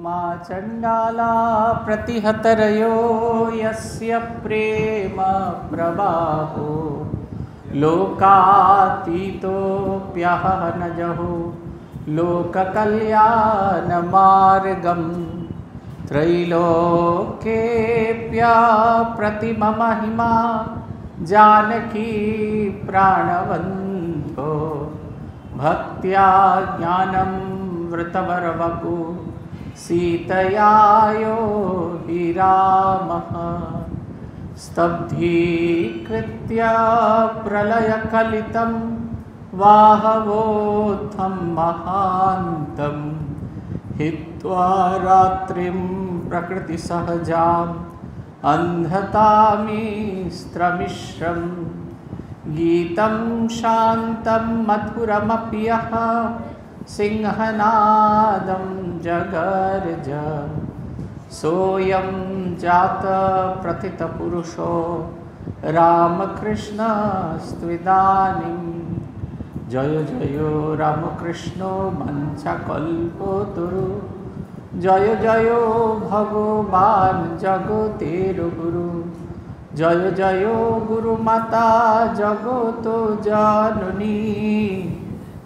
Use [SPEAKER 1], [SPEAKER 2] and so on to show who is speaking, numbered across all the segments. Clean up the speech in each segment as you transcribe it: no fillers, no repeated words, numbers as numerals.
[SPEAKER 1] मा चण्डाला प्रतिहतरयो यस्य प्रेम प्रवाहो लोकातीतोऽप्यहनजहो लोककल्याणमार्गम् त्रैलोक्येऽप्यप्रतिममहिमा जानकी प्राणवन्तो भक्त्या ज्ञानं वृतवरवपु सीतया यो हि रामः स्तब्धीकृत्य प्रलयकलितं वाहवोत्थं महान्तं हित्वा रात्रिं प्रकृतिसहजाम् अन्धतामिस्त्रमिश्रं गीतं शान्तं मधुरमपि यः सिंहनादं जगर्ज सोऽयं जातप्रथितपुरुषो रामकृष्णस्त्विदानीं जय जय रामकृष्णो मञ्चकल्पतरु जय जय भगवान जगतेर गुरु जय जय गुरुमाता जगत जननी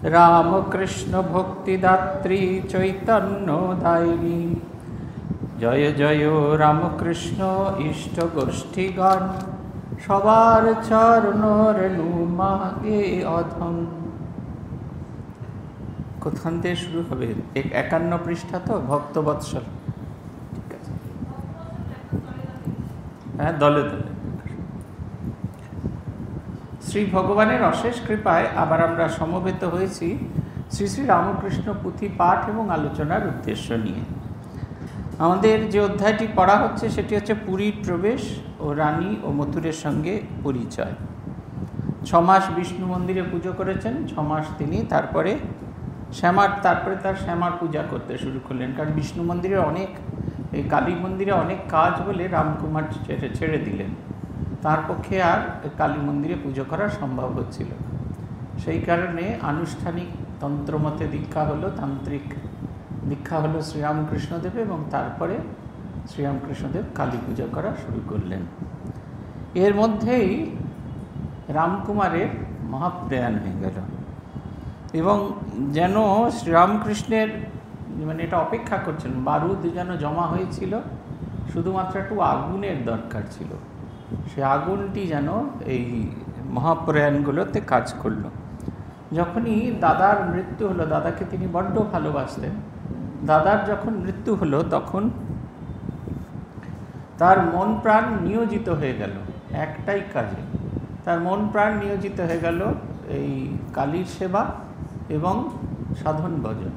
[SPEAKER 1] रामकृष्ण भक्तिदात्री चैतन्यदायिनी जय जय रामकृष्ण इष्ट गोष्ठीगण सबार चरण रेणु मागे अधम কোথান থেকে শুরু হবে 51 পৃষ্ঠা তো ভক্তবৎসল ঠিক আছে হ্যাঁ দলে দলে শ্রী ভগবানের অশেষ কৃপায় আবার আমরা সমবেত হয়েছি শ্রী শ্রী রামকৃষ্ণ পুঁথি পাঠ এবং আলোচনার উদ্দেশ্য নিয়ে আমাদের যে অধ্যায়টি পড়া হচ্ছে সেটি হচ্ছে পুরীর প্রবেশ ও রানী ও মথুরের সঙ্গে পরিচয় 6 মাস বিষ্ণু মন্দিরে পুজো করেছেন 6 মাস তিনি তারপরে তার শ্যামার পূজা করতে শুরু করলেন কারণ বিষ্ণু মন্দিরে অনেক এই কালী মন্দিরে অনেক কাজ বলে রামকুমার ছেড়ে দিলেন তার পক্ষে আর কালী মন্দিরে পুজো করা সম্ভব হচ্ছিল সেই কারণে আনুষ্ঠানিক তন্ত্রমতে দীক্ষা হলো তান্ত্রিক দীক্ষা হলো শ্রীরামকৃষ্ণদেব এবং তারপরে শ্রীরামকৃষ্ণদেব কালী পূজা করা শুরু করলেন এর মধ্যেই রামকুমারের মহাপ্রয়াণ হয়ে গেল এবং যেন শ্রীরামকৃষ্ণের মানে এটা অপেক্ষা করছেন বারুদ যেন জমা হয়েছিল শুধুমাত্র একটু আগুনের দরকার ছিল সে আগুনটি যেন এই মহাপ্রয়াণগুলোতে কাজ করলো যখনই দাদার মৃত্যু হলো দাদাকে তিনি বড্ড ভালোবাসতেন দাদার যখন মৃত্যু হলো তখন তার মন প্রাণ নিয়োজিত হয়ে গেল একটাই কাজে তার মন প্রাণ নিয়োজিত হয়ে গেল এই কালীর সেবা এবং সাধন ভজন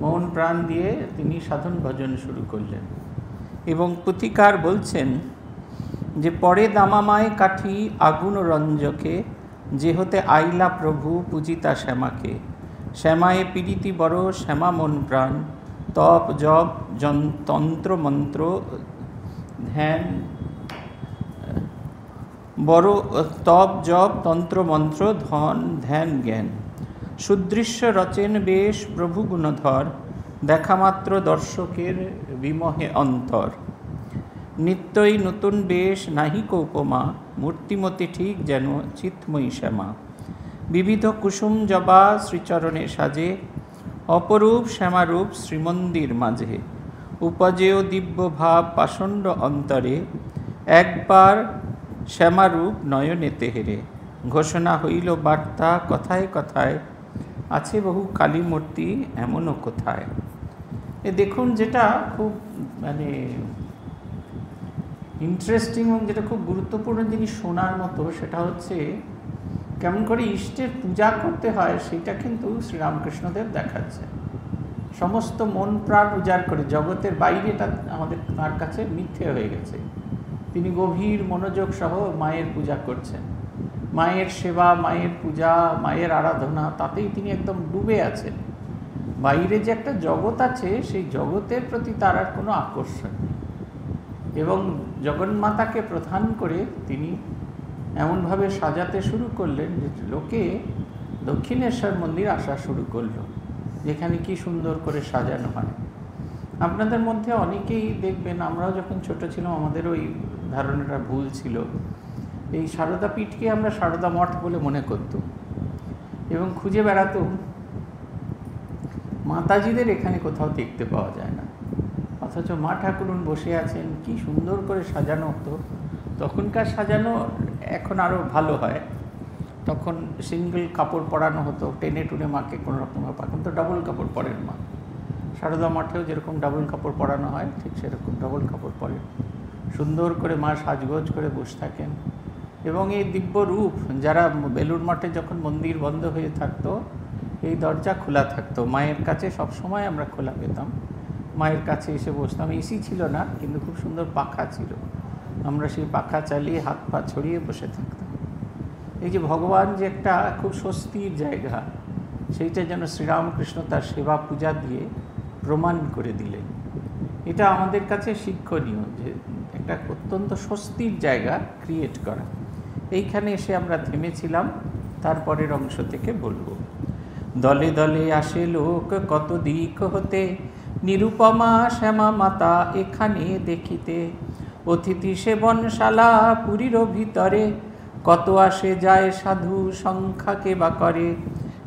[SPEAKER 1] মন প্রাণ দিয়ে তিনি সাধন ভজন শুরু করলেন এবং পুথিকার বলছেন যে পরে দামামায় কাঠি আগুন রঞ্জকে যে হতে আইলা প্রভু পূজিতা শ্যামাকে শ্যামায়ে পীড়িতি বড় শ্যামা মন প্রাণ তপ জপ তন্ত্র মন্ত্র ধ্যান বড় তপ জপ তন্ত্র মন্ত্র ধন ধ্যান জ্ঞান সুদৃশ্য রচেন বেশ প্রভু গুণধর দেখামাত্র দর্শকের বিমহে অন্তর নিত্যই নতুন বেশ নাহিক উপমা মূর্তিমতি ঠিক যেন চিৎময়ী শ্যামা বিবিধ কুসুম জবা শ্রীচরণে সাজে অপরূপ শ্যামারূপ শ্রীমন্দির মাঝে উপজেয় দিব্য ভাব পাষণ্ড অন্তরে একবার শ্যামারূপ নয়নেতে হেরে ঘোষণা হইল বার্তা কথায় কথায় আছে বহু কালী মূর্তি এমনও কোথায় এ দেখুন যেটা খুব মানে ইন্টারেস্টিং এবং যেটা খুব গুরুত্বপূর্ণ জিনিস শোনার মতো সেটা হচ্ছে কেমন করে ইষ্টের পূজা করতে হয় সেটা কিন্তু শ্রীরামকৃষ্ণদেব দেখাচ্ছে সমস্ত মন প্রাণ উজাড় করে জগতের বাইরেটা আমাদের তার কাছে মিথ্যে হয়ে গেছে তিনি গভীর মনোযোগ সহ মায়ের পূজা করছেন মায়ের সেবা মায়ের পূজা মায়ের আরাধনা তাতেই তিনি একদম ডুবে আছেন বাইরে যে একটা জগৎ আছে সেই জগতের প্রতি তার আর কোনো আকর্ষণ নেই এবং জগন্মাতাকে প্রধান করে তিনি এমনভাবে সাজাতে শুরু করলেন যে লোকে দক্ষিণেশ্বর মন্দির আসা শুরু করলো যেখানে কি সুন্দর করে সাজানো হয় আপনাদের মধ্যে অনেকেই দেখবেন, আমরাও যখন ছোট ছিলাম আমাদের ওই ধারণাটা ভুল ছিল, এই সারদা পীঠকে আমরা সারদা মঠ বলে মনে করতাম এবং খুঁজে বেড়াতাম। মাতাজিদের এখানে কোথাও দেখতে পাওয়া যায় না, অথচ মা ঠাকুরুন বসে আছেন, কি সুন্দর করে সাজানো হতো। তখনকার সাজানো এখন আরও ভালো হয়, তখন সিঙ্গেল কাপড় পরানো হতো, টেনে টুনে মাকে কোনো রকমভাবে। এখন তো ডাবল কাপড় পরেন মা, সারদা মঠেও যেরকম ডাবল কাপড় পরানো হয় ঠিক সেরকম ডাবল কাপড় পরেন, সুন্দর করে মা সাজগোজ করে বসে থাকেন। এবং এই দিব্য রূপ, যারা বেলুড় মঠে যখন মন্দির বন্ধ হয়ে থাকতো এই দরজা খোলা থাকতো, মায়ের কাছে সবসময় আমরা খোলা পেতাম, মায়ের কাছে এসে বসতাম। এসি ছিল না কিন্তু খুব সুন্দর পাখা ছিল, আমরা সেই পাখা চালিয়ে হাত পা ছড়িয়ে বসে থাকতাম। এই যে ভগবান যে একটা খুব স্বস্তির জায়গা, সেইটা যেন শ্রীরামকৃষ্ণ তার সেবা পূজা দিয়ে প্রমাণ করে দিলেন। এটা আমাদের কাছে শিক্ষণীয় যে একটা অত্যন্ত স্বস্তির জায়গা ক্রিয়েট করা। এইখানে এসে আমরা থেমেছিলাম, তারপরের অংশ থেকে বলবো। দলে দলে আসে লোক কত দিক হতে, নিরুপমা শ্যামা মাতা এখানে দেখিতে। অতিথি সেবনশালা পুরীর ভিতরে, কত আসে যায় সাধু সংখ্যাকে বা করে।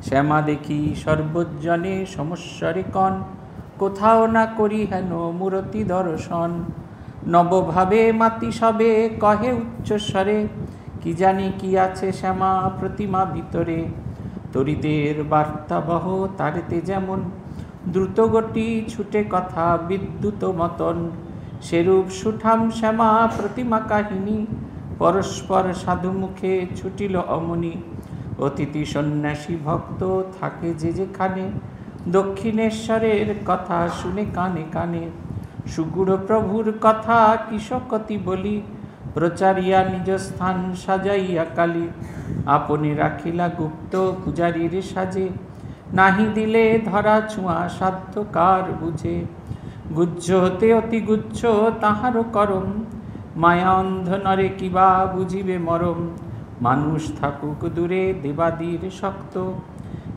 [SPEAKER 1] শ্যামা দেখি সর্বজনে সমস্বরে কন, কোথাও না করি হেন মূরতি দর্শন। নবভাবে মাতি সবে কহে উচ্চস্বরে, কি জানি কি আছে শ্যামা প্রতিমা ভিতরে। তরিদের বার্তাবহ তারেতে যেমন, দ্রুতগতি ছুটে কথা বিদ্যুৎ মতন। সেরূপ সুঠাম শ্যামা প্রতিমা কাহিনী, পরস্পর সাধু মুখে ছুটিল অমনি। অতিথি সন্ন্যাসী ভক্ত থাকে যে যেখানে, দক্ষিণেশ্বরের কথা শুনে কানে কানে। সুগুড় প্রভুর কথা কিসকতি বলি, প্রচারিয়া নিজ স্থান সাজাইয়া কালী। আপনি রাখিলা গুপ্ত পূজারীর সাজে, নাহি দিলে ধরা ছোঁয়া সাধ্য কার বুঝে। গুজ্জ হতে অতি গুচ্ছ তাহারও করম, মায়া অন্ধ নরে কিবা বুঝিবে মরম। মানুষ থাকুক দূরে দেবাদির শক্ত,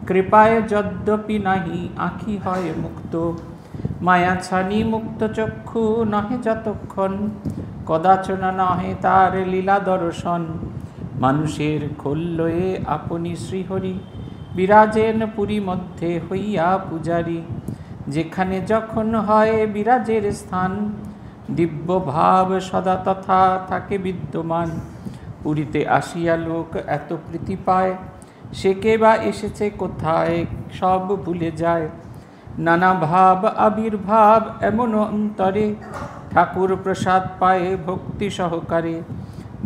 [SPEAKER 1] কৃপায় যদ্যপি নাহি আঁখি হয় মুক্ত। মায়া ছানি মুক্ত চক্ষু নহে যতক্ষণ, কদাচনা নহে তার লীলা দর্শন। মানুষের খোল লয়ে আপনি শ্রীহরি, বিরাজেন পুরী মধ্যে হইয়া পূজারী। যেখানে যখন হয় বিরাজের স্থান, দিব্য ভাব সদা তথা থাকে বিদ্যমান। পুরীতে আসিয়া লোক এত প্রীতি পায়, সে কে বা এসেছে কোথায় সব ভুলে যায়। নানা ভাব আবির্ভাব এমন অন্তরে, ঠাকুর প্রসাদ পায় ভক্তি সহকারে।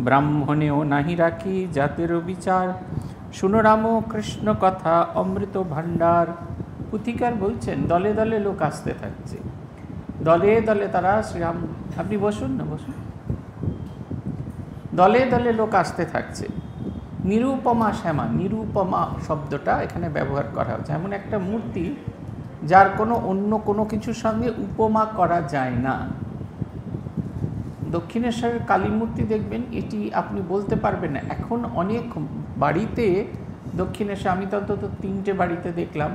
[SPEAKER 1] ব্রাহ্মণেও নাহি রাখি জাতেরও বিচার, শুনো রাম কৃষ্ণ কথা অমৃত ভাণ্ডার। পুথিকার বলছেন দলে দলে লোক আসতে থাকছে, দলে দলে তারা শ্রীরাম। আপনি বসুন না, বসুন। দলে দলে লোক আসতে থাকছে। নিরুপমা শ্যামা, নিরুপমা শব্দটা এখানে ব্যবহার করা হচ্ছে। এমন একটা মূর্তি যার কোনো অন্য কোনো কিছুর সঙ্গে উপমা করা যায় না। দক্ষিণেশ্বরের কালী মূর্তি দেখবেন, এটি আপনি বলতে পারবেন না। এখন অনেক বাড়িতে দক্ষিণেশ্বর, আমি তো অন্তত 3টে বাড়িতে দেখলাম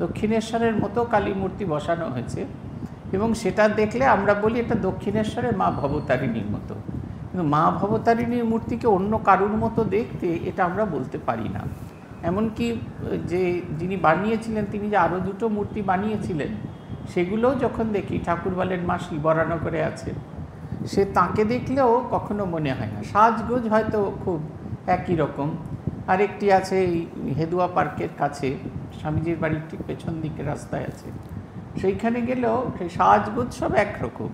[SPEAKER 1] দক্ষিণেশ্বরের মতো কালী মূর্তি বসানো হয়েছে, এবং সেটা দেখলে আমরা বলি এটা দক্ষিণেশ্বরের মা ভবতারিণীর মতো। কিন্তু মা ভবতারিণীর মূর্তিকে অন্য কারুর মতো দেখতে এটা আমরা বলতে পারি না। এমনকি যে যিনি বানিয়েছিলেন তিনি যে আরও 2টো মূর্তি বানিয়েছিলেন, সেগুলোও যখন দেখি ঠাকুর বলেন মা শিবরানো করে আছে, সে তাকে দেখলেও কখনো মনে হয় না। সাজগোজ হয়তো খুব একই রকম। আরেকটি আছে এই হেদুয়া পার্কের কাছে, স্বামীজির বাড়ির ঠিক পেছন দিকে রাস্তায় আছে, সেইখানে গেলেও সেই সাজগোজ সব একরকম,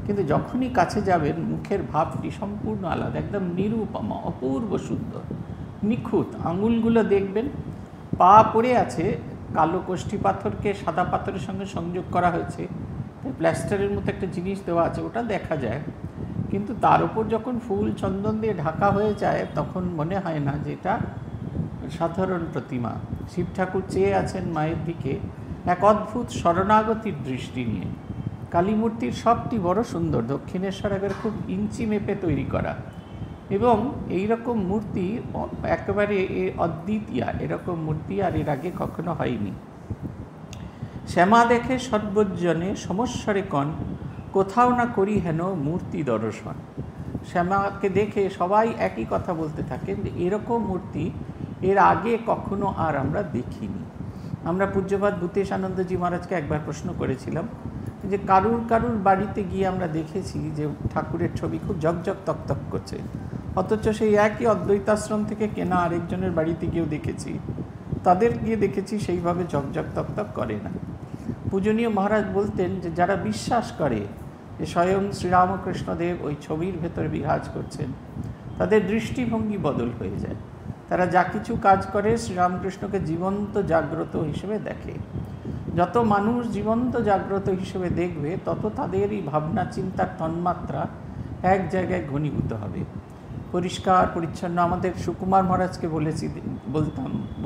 [SPEAKER 1] কিন্তু যখনই কাছে যাবেন মুখের ভাবটি সম্পূর্ণ আলাদা, একদম নিরুপমা, অপূর্ব সুন্দর, নিখুঁত। আঙুলগুলো দেখবেন, পা পড়ে আছে, কালো কোষ্ঠী পাথরকে সাদা পাথরের সঙ্গে সংযোগ করা হয়েছে, প্লাস্টারের মতো একটা জিনিস দেওয়া আছে, ওটা দেখা যায়। কিন্তু তার উপর যখন ফুল চন্দন দিয়ে ঢাকা হয়ে যায় তখন মনে হয় না যে এটা সাধারণ প্রতিমা। শিব ঠাকুর চেয়ে আছেন মায়ের দিকে এক অদ্ভুত শরণাগতির দৃষ্টি নিয়ে। কালী মূর্তির সবটি বড় সুন্দর, দক্ষিণেশ্বর একেবারে খুব ইঞ্চি মেপে তৈরি করা, এবং এই রকম মূর্তি একেবারে অদ্বিতীয়া, এরকম মূর্তি আর এর আগে কখনো হয়নি। শ্যামা দেখে সর্বজনে সমস্বরে কণ, কোথাও না করি হেন মূর্তি দর্শন। শ্যামাকে দেখে সবাই একই কথা বলতে থাকেন যে এরকম মূর্তি এর আগে কখনো আর আমরা দেখিনি। আমরা পূজ্যপাদ ভূতেশ আনন্দজি মহারাজকে একবার প্রশ্ন করেছিলাম যে কারুর বাড়িতে গিয়ে আমরা দেখেছি যে ঠাকুরের ছবি খুব ঝকঝক তকতক করছে, অথচ সেই একই অদ্বৈতাশ্রম থেকে কেনা আরেকজনের বাড়িতে গিয়েও দেখেছি, তাদের গিয়ে দেখেছি সেইভাবে ঝকঝক তকতক করে না। পূজনীয় মহারাজ বলতেন যে যারা বিশ্বাস করে যে স্বয়ং শ্রীরামকৃষ্ণদেব ওই ছবির ভেতরে বিরাজ করছেন, তাদের দৃষ্টিভঙ্গি বদল হয়ে যায়। তারা যা কিছু কাজ করে শ্রীরামকৃষ্ণকে জীবন্ত জাগ্রত হিসেবে দেখে। যত মানুষ জীবন্ত জাগ্রত হিসেবে দেখবে, তত তাদের এই ভাবনা চিন্তার তন্মাত্রা এক জায়গায় ঘনীভূত হবে, পরিষ্কার পরিচ্ছন্ন। আমাদের সুকুমার মহারাজকে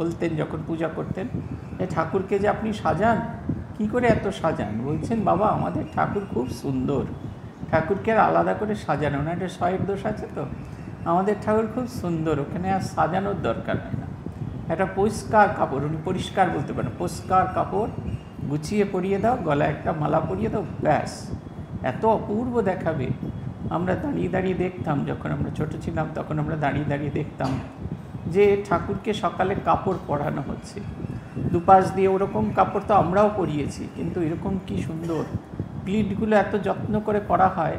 [SPEAKER 1] বলতেন যখন পূজা করতেন, এই ঠাকুরকে যে আপনি সাজান, কি করে এত সাজান? বলছেন, বাবা আমাদের ঠাকুর খুব সুন্দর, ঠাকুরকে আর আলাদা করে সাজানো না, এটা শয়ের দোষ আছে তো, আমাদের ঠাকুর খুব সুন্দর, ওখানে আর সাজানোর দরকার হয় না। একটা পরিষ্কার কাপড়, উনি পরিষ্কার বলতে পারেন, পরিষ্কার কাপড় গুছিয়ে পরিয়ে দাও, গলায় একটা মালা পরিয়ে দাও, ব্যাস, এত অপূর্ব দেখাবে। আমরা দাঁড়িয়ে দাঁড়িয়ে দেখতাম, যখন আমরা ছোটো ছিলাম তখন আমরা দাঁড়িয়ে দাঁড়িয়ে দেখতাম যে ঠাকুরকে সকালে কাপড় পরানো হচ্ছে, দুপাশ দিয়ে ওরকম কাপড় তো আমরাও পরিয়েছি, কিন্তু এরকম কি সুন্দর প্লিটগুলো এত যত্ন করে করা হয়,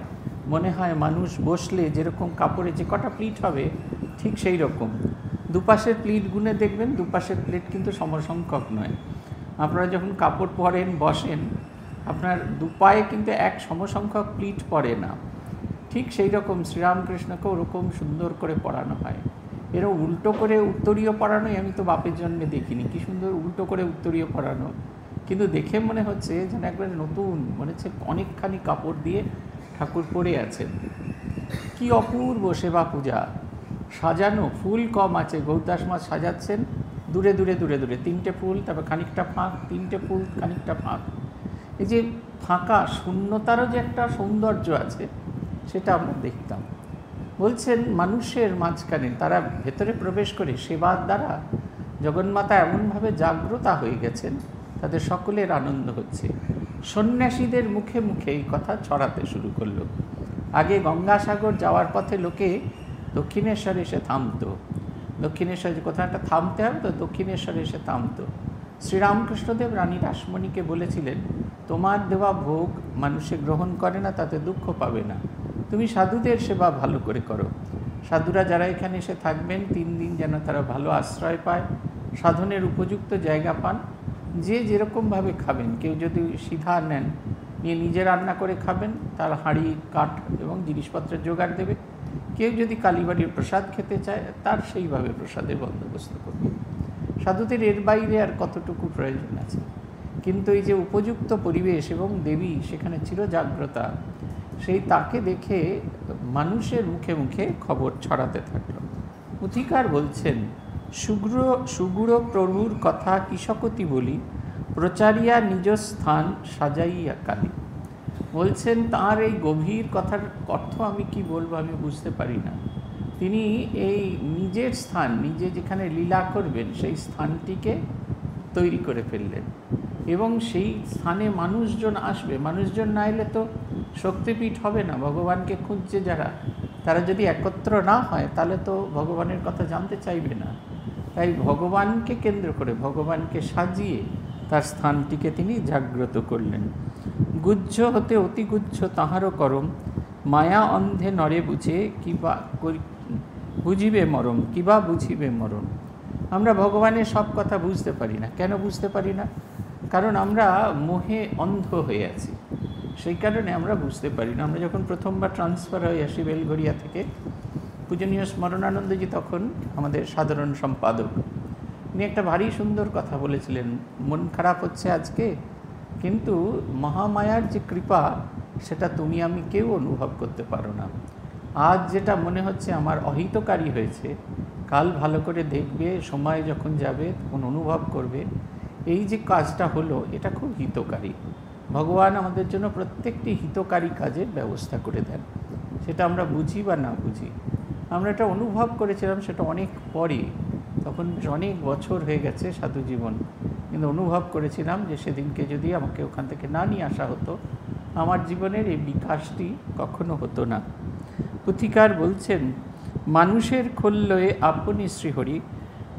[SPEAKER 1] মনে হয় মানুষ বসলে যেরকম কাপড়ে যে কটা প্লিট হবে ঠিক সেই রকম। দুপাশের প্লিট গুনে দেখবেন, দুপাশের প্লিট কিন্তু সমসংখ্যক নয়। আপনারা যখন কাপড় পরেন বসেন, আপনার দুপায়ে কিন্তু এক সমসংখ্যক প্লিট পরে না। ঠিক সেই রকম শ্রীরামকৃষ্ণকে ওরকম সুন্দর করে পড়ানো হয়। এরও উল্টো করে উত্তরীয় পড়ানোই আমি তো বাপের জন্মে দেখিনি, কি সুন্দর উল্টো করে উত্তরীয় পড়ানো, কিন্তু দেখে মনে হচ্ছে যেন একবার নতুন, মনে হচ্ছে অনেকখানি কাপড় দিয়ে ঠাকুর পরে আছেন। কি অপূর্ব সেবা পূজা, সাজানো, ফুল কম আছে, গৌরদাস মাছ সাজাচ্ছেন দূরে দূরে দূরে দূরে, 3টে ফুল, তারপর খানিকটা ফাঁক, 3টে ফুল, খানিকটা ফাঁক। এই যে ফাঁকা শূন্যতারও যে একটা সৌন্দর্য আছে, সেটা আমরা দেখতাম। বলছেন মানুষের মাঝখানে তারা ভেতরে প্রবেশ করে সেবার দ্বারা জগন্মাতা এমনভাবে জাগ্রতা হয়ে গেছেন, তাদের সকলের আনন্দ হচ্ছে। সন্ন্যাসীদের মুখে মুখে এই কথা ছড়াতে শুরু করলো। আগে গঙ্গাসাগর যাওয়ার পথে লোকে দক্ষিণেশ্বরে এসে থামতো, দক্ষিণেশ্বরে কোথাও একটা থামতে হবে তো, দক্ষিণেশ্বরে এসে থামতো। শ্রীরামকৃষ্ণদেব রানী রাসমণিকে বলেছিলেন, তোমার দেওয়া ভোগ মানুষে গ্রহণ করে না, তাতে দুঃখ পাবে না, তুমি সাধুদের সেবা ভালো করে করো। সাধুরা যারা এখানে এসে থাকবেন 3 দিন যেন তারা ভালো আশ্রয় পায়, সাধনের উপযুক্ত জায়গা পান। যে যেরকমভাবে খাবেন, কেউ যদি সিধা নেন, নিয়ে নিজে রান্না করে খাবেন, তার হাঁড়ি কাঠ এবং জিনিসপত্রের জোগাড় দেবে। কেউ যদি কালীবাড়ির প্রসাদ খেতে চায়, তার সেইভাবে প্রসাদের বন্দোবস্ত করবে। সাধুদের এর বাইরে আর কতটুকু প্রয়োজন আছে? কিন্তু এই যে উপযুক্ত পরিবেশ এবং দেবী সেখানে চিরজাগ্রতা, সেই তাকে দেখে মানুষের মুখে মুখে খবর ছড়াতে থাকলো। পুথিকার বলছেন, সুগুড় প্রভুর কথা কৃষকতি বলি, প্রচারিয়া নিজ স্থান সাজাইয়া কালী। বলছেন তাঁর এই গভীর কথার অর্থ আমি কি বলবো, আমি বুঝতে পারি না। তিনি এই নিজের স্থান, নিজে যেখানে লীলা করবেন সেই স্থানটিকে তৈরি করে ফেললেন, এবং সেই স্থানে মানুষজন আসবে। মানুষজন না এলে তো শক্তিপীঠ হবে না। ভগবানকে খুঁজছে যারা, তারা যদি একত্র না হয় তাহলে তো ভগবানের কথা জানতে চাইবে না। তাই ভগবানকে কেন্দ্র করে, ভগবানকে সাজিয়ে তার স্থানটিকে তিনি জাগ্রত করলেন। গুজ্জ হতে অতিগুজ্জ তাহারও করম, মায়া অন্ধে নরে বুঝে কিবা বুঝিবে মরম, কিবা বুঝিবে মরণ। আমরা ভগবানের সব কথা বুঝতে পারি না। কেন বুঝতে পারি না? কারণ আমরা মোহে অন্ধ হয়ে আছি, সেই কারণে আমরা বুঝতে পারি না। আমরা যখন প্রথমবার ট্রান্সফার হয়ে আসি বেলঘরিয়া থেকে, পূজনীয় স্মরণানন্দজি তখন আমাদের সাধারণ সম্পাদক, উনি একটা ভারী সুন্দর কথা বলেছিলেন, মন খারাপ হচ্ছে আজকে, কিন্তু মহামায়ার যে কৃপা সেটা তুমি আমি কেউ অনুভব করতে পারো না। আজ যেটা মনে হচ্ছে আমার অহিতকারী হয়েছে, কাল ভালো করে দেখবে, সময় যখন যাবে তখন অনুভব করবে এই যে কাজটা হলো এটা খুব হিতকারী। ভগবান আমাদের জন্য প্রত্যেকটি হিতকারী কাজের ব্যবস্থা করে দেন, সেটা আমরা বুঝি বা না বুঝি। আমরা এটা অনুভব করেছিলাম সেটা অনেক পরে, তখন অনেক বছর হয়ে গেছে সাধু জীবন, কিন্তু অনুভব করেছিলাম যে সেদিনকে যদি আমাকে ওখান থেকে না নিয়ে আসা হতো, আমার জীবনের এই বিকাশটি কখনো হতো না। পুথিকার বলছেন, মানুষের খোল্লয়ে আপনি শ্রীহরি,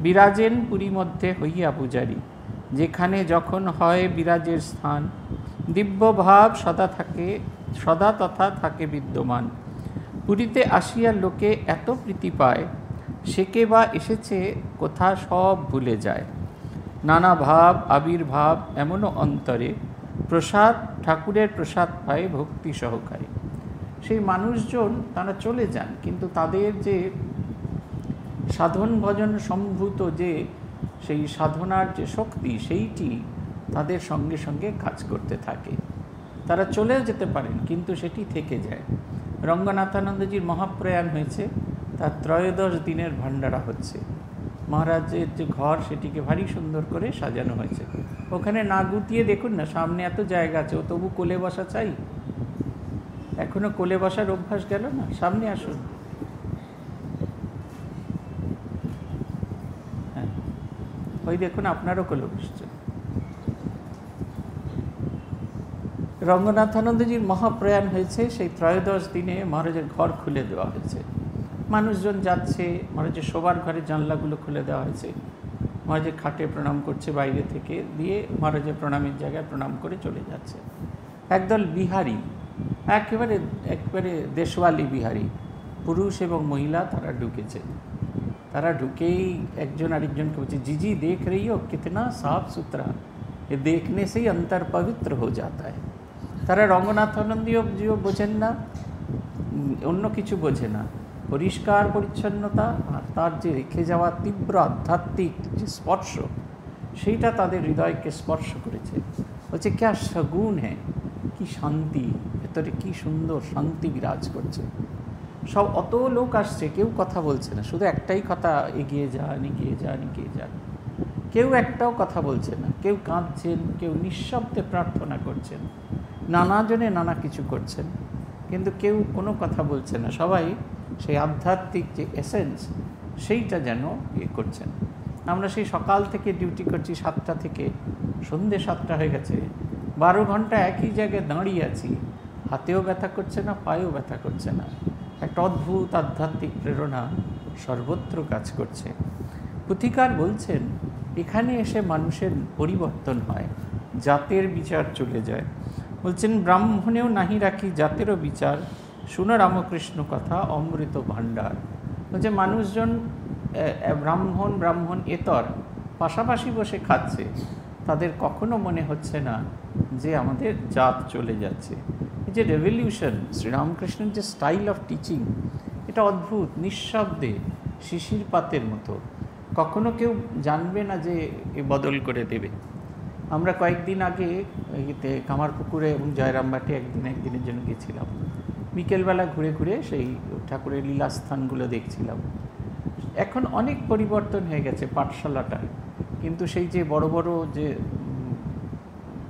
[SPEAKER 1] বিরাজেন পুরী মধ্যে হইয়া পূজারী। যেখানে যখন হয় বিরাজের স্থান, দিব্য ভাব সদা তথা থাকে বিদ্যমান। পুরীতে আসিয়া লোকে এত প্রীতি পায়, সে কে বা এসেছে কোথা সব ভুলে যায়। নানা ভাব আবির্ভাব এমনও অন্তরে, প্রসাদ ঠাকুরের প্রসাদ পায় ভক্তি সহকারে। সেই মানুষজন তারা চলে যান, কিন্তু তাদের যে সাধন ভজন সম্ভূত যে সেই সাধনার যে শক্তি, সেইটি তাদের সঙ্গে সঙ্গে কাজ করতে থাকে। তারা চলেও যেতে পারেন, কিন্তু সেটি থেকে যায়। রঙ্গনাথানন্দজির মহাপ্রয়াণ হয়েছে, তার 13 দিনের ভান্ডারা হচ্ছে। মহারাজের যে ঘর, সেটিকে ভারী সুন্দর করে সাজানো হয়েছে। ওখানে না গুটিয়ে দেখুন না, সামনে এত জায়গা আছে, ও তবু কোলে বসা চাই। এখনো কোলে বসার অভ্যাস গেল না? সামনে আসুন। হ্যাঁ, ওই দেখুন আপনারও কোলে বসছে। রঙ্গনাথানন্দজির মহাপ্রয়াণ হয়েছে, সেই 13 দিনে মহারাজের ঘর খুলে দেওয়া হয়েছে। মানুষজন যাচ্ছে, মহারাজের শোবার ঘরের জানলাগুলো খুলে দেওয়া হয়েছে। মহারাজের খাটে প্রণাম করছে বাইরে থেকে, দিয়ে মহারাজের প্রণামের জায়গায় প্রণাম করে চলে যাচ্ছে। একদল বিহারি, একেবারে দেশওয়ালি বিহারি, পুরুষ এবং মহিলা, তারা ঢুকেছে। তারা ঢুকেই একজন আরেকজনকে বলছে, জিজি দেখ রही हो कितना साफ सुथरा, ये देखने से ही अंतर पवित्र हो जाता है। তারা রঙ্গনাথানন্দজিও বোঝেন না, অন্য কিছু বোঝে না। পরিষ্কার পরিচ্ছন্নতা আর তার যে রেখে যাওয়া তীব্র আধ্যাত্মিক যে স্পর্শ, সেইটা তাদের হৃদয়কে স্পর্শ করেছে। বলছে ক্যা সগুণ হ্যাঁ, কি শান্তি, ভেতরে কি সুন্দর শান্তি বিরাজ করছে। সব অত লোক আসছে, কেউ কথা বলছে না, শুধু একটাই কথা, এগিয়ে যান এগিয়ে যান এগিয়ে যান। কেউ একটাও কথা বলছে না, কেউ কাঁদছেন, কেউ নিঃশব্দে প্রার্থনা করছেন, নানাজনে নানা কিছু করছেন, কিন্তু কেউ কোনো কথা বলছে না। সবাই সেই আধ্যাত্মিক যে এসেন্স, সেইটা যেন করছেন। আমরা সেই সকাল থেকে ডিউটি করছি, 7টা থেকে সন্ধ্যে 7টা হয়ে গেছে, 12 ঘন্টা একই জায়গায় দাঁড়িয়ে আছি। হাতেও ব্যথা করছে না, পায়েও ব্যথা করছে না। একটা অদ্ভুত আধ্যাত্মিক প্রেরণা সর্বত্র কাজ করছে। পুথিকার বলছেন, এখানে এসে মানুষের পরিবর্তন হয়, জাতের বিচার চলে যায়। বলছেন, ব্রাহ্মণেও নাহি রাখি জাতেরও বিচার, শুনো রামকৃষ্ণ কথা অমৃত ভাণ্ডার। বলছে মানুষজন ব্রাহ্মণ এতর পাশাপাশি বসে খাচ্ছে, তাদের কখনো মনে হচ্ছে না যে আমাদের জাত চলে যাচ্ছে। এই যে রেভলিউশন, শ্রীরামকৃষ্ণের যে স্টাইল অফ টিচিং, এটা অদ্ভুত, নিঃশব্দে শিশির পাতের মতো। কখনো কেউ জানবে না যে এ বদল করে দেবে। আমরা কয়েকদিন আগে এতে কামারপুকুরে এবং জয়রামবাটি একদিনের জন্য গেছিলাম। বিকেলবেলা ঘুরে ঘুরে সেই ঠাকুরের লীলাস্থানগুলো দেখছিলাম। এখন অনেক পরিবর্তন হয়ে গেছে পাঠশালাটা, কিন্তু সেই যে বড় বড় যে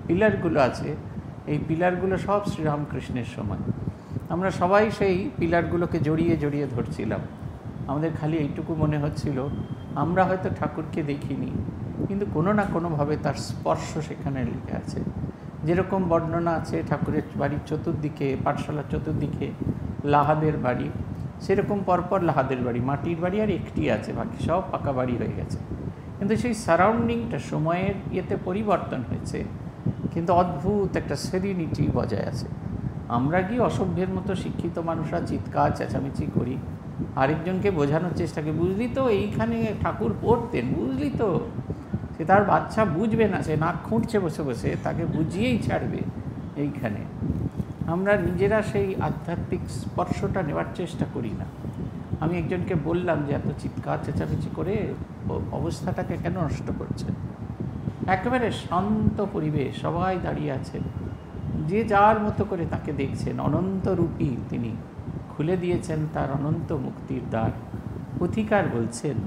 [SPEAKER 1] পিলারগুলো আছে, এই পিলারগুলো সব শ্রীরামকৃষ্ণের সময়। আমরা সবাই সেই পিলারগুলোকে জড়িয়ে জড়িয়ে ধরছিলাম। আমাদের খালি এইটুকু মনে হচ্ছিল, আমরা হয়তো ঠাকুরকে দেখিনি, কিন্তু কোনো না কোনোভাবে তার স্পর্শ সেখানে লেগে আছে। যেরকম বর্ণনা আছে ঠাকুরের বাড়ির চতুর্দিকে, পাঠশালার চতুর্দিকে লাহাদের বাড়ি, সেরকম পরপর লাহাদের বাড়ি, মাটির বাড়ি আর একটি আছে, বাকি সব পাকা বাড়ি হয়ে গেছে। কিন্তু সেই সারাউন্ডিংটা সময়ের ইয়েতে পরিবর্তন হয়েছে, কিন্তু অদ্ভুত একটা সেরিনিটি বজায় আছে। আমরা কি অসভ্যের মতো শিক্ষিত মানুষরা চিৎকার চেঁচামেচি করি, আরেকজনকে বোঝানোর চেষ্টা করি, বুঝলি তো এইখানে ঠাকুর পড়তেন, বুঝলি তো। সে তার বাচ্চা বুঝবে না, সে নাক খুঁটছে বসে বসে, তাকে বুঝিয়েই ছাড়বে। এইখানে আমরা নিজেরা সেই আধ্যাত্মিক স্পর্শটা নেওয়ার চেষ্টা করি না। আমি একজনকে বললাম যে এত চিৎকার চেঁচামেচি করে অবস্থাটাকে কেন নষ্ট করছে। একেবারে শান্ত পরিবেশ, সবাই দাঁড়িয়ে আছেন, যে যার মতো করে তাকে দেখছেন। অনন্তরূপী তিনি, খুলে দিয়েছেন তার অনন্ত মুক্তির দ্বার। পুথিকার বলছেন,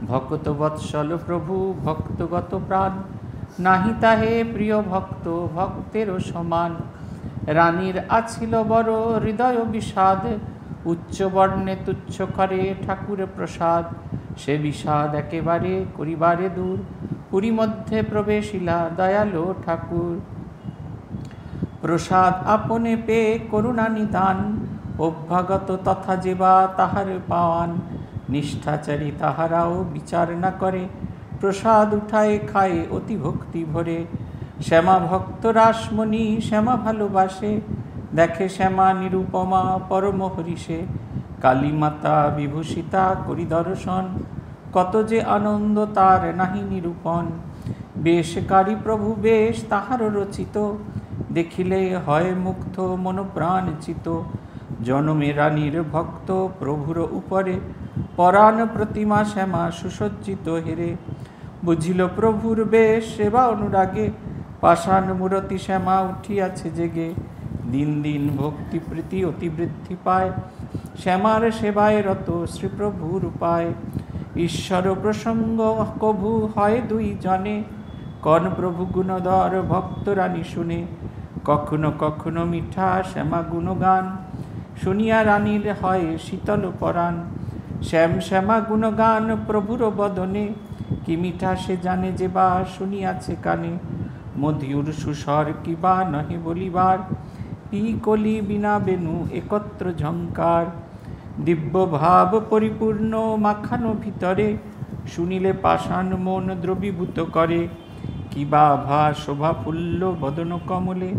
[SPEAKER 1] ভক্ত বৎসল প্রভু ভক্তগত প্রাণ, নাহি তাহে প্রিয় ভক্ত ভক্তেরও সমান। রানীর আছিল বড় হৃদয় বিষাদ, উচ্চ বর্ণে তুচ্ছ করে ঠাকুর প্রসাদ। সে বিষাদ একেবারে করিবারে দূর, পুরী মধ্যে প্রবেশিলা দয়ালো ঠাকুর। প্রসাদ আপনে পেয়ে করুণা নিদান, অভ্যাগত তথা যেবা তাহার পাওয়ান। নিষ্ঠাচারী তাহারাও বিচার না করে, প্রসাদ উঠায় খায় অতি ভক্তি ভরে। শ্যামা ভক্ত রাসমণি শ্যামা ভালোবাসে, দেখে শ্যামা নিরুপমা পরম হরিষে। কালী মাতা বিভূষিতা করি দর্শন, কত যে আনন্দ তার নাহি নিরূপণ। বেশকারী প্রভু বেশ তাহার রচিত, দেখিলে হয় মুগ্ধ মন প্রাণ চিত। জনমে রানীর ভক্ত প্রভুর উপরে, পরাণ প্রতিমা শ্যামা সুসজ্জিত হেরে। বুঝিল প্রভুর বেশ সেবা অনুরাগে, পাষাণ মূরতি শ্যামা উঠিয়াছে জেগে। দিন দিন ভক্তি প্রীতি অতি বৃদ্ধি পায়, শ্যামার সেবায় রত শ্রীপ্রভুর উপায়। ঈশ্বর প্রসঙ্গ কভু হয় দুই জনে, কন প্রভু গুণধর ভক্ত রানী শুনে। কখনো কখনো মিঠা শ্যামা গুণগান, শুনিয়া রানীর হয় শীতল পরাণ। শ্যাম শ্যামা গুণগান প্রভুর বদনে, কি মিঠা সে জানে যে বা শুনিয়াছে কানে। মধুর সুস্বর কিবা নহে বলিবার, পি কলি বিনা বেনু একত্র ঝঙ্কার। দিব্য ভাব পরিপূর্ণ মাখানো ভিতরে, শুনিলে পাষাণ মন দ্রবীভূত করে। কিবা ভা শোভা ফুল্ল বদন কমলে,